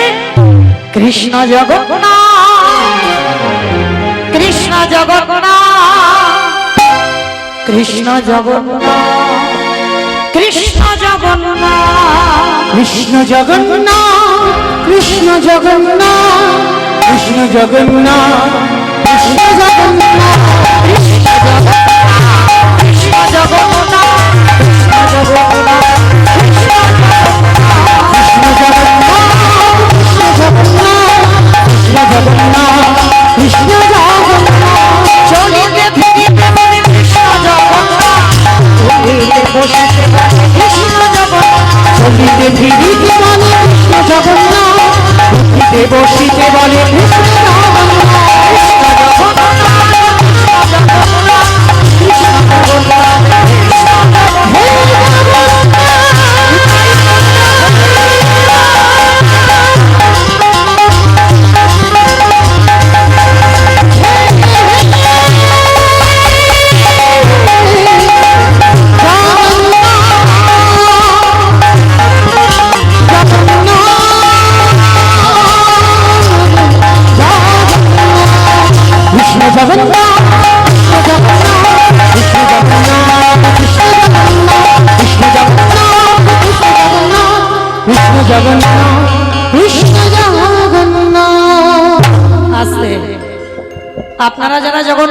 A: কৃষ্ণ জগন্নাথ, কৃষ্ণ জগন্নাথ, কৃষ্ণ জগন্নাথ, কৃষ্ণ জগন্নাথ,
C: কৃষ্ণ জগন্নাথ, কৃষ্ণ জগন্নাথ, কৃষ্ণ জগন্নাথ, কৃষ্ণ জগন্নাথ,
A: কৃষ্ণ জগন্নাথ, কৃষ্ণ জগন্নাথ, কৃষ্ণ জগন্নাথ,
C: কৃষ্ণ জগন্নাথ,
A: চলিতে ফিরিতে মনে কৃষ্ণ জগন্নাথ, চলিতে বসিতে বলে কৃষ্ণ জগন্নাথ,
C: চলিতে ফিরিতে বলে কৃষ্ণ জগন্নাথ, উঠিতে বসিতে বলে কৃষ্ণ জগন্নাথ,
A: কৃষ্ণ জগন্নাথ, কৃষ্ণ জগন্নাথ, কৃষ্ণ জগন্নাথ, কৃষ্ণ জগন্নাথ।
C: কৃষ্ণ জগন্নাথ, কৃষ্ণ জগন্নাথ, কৃষ্ণ জগন্নাথ, কৃষ্ণ জগন্নাথ, কৃষ্ণ জগন্নাথ, কৃষ্ণ জগন্নাথ।
A: আসতে আপনারা যারা জগন্নাথ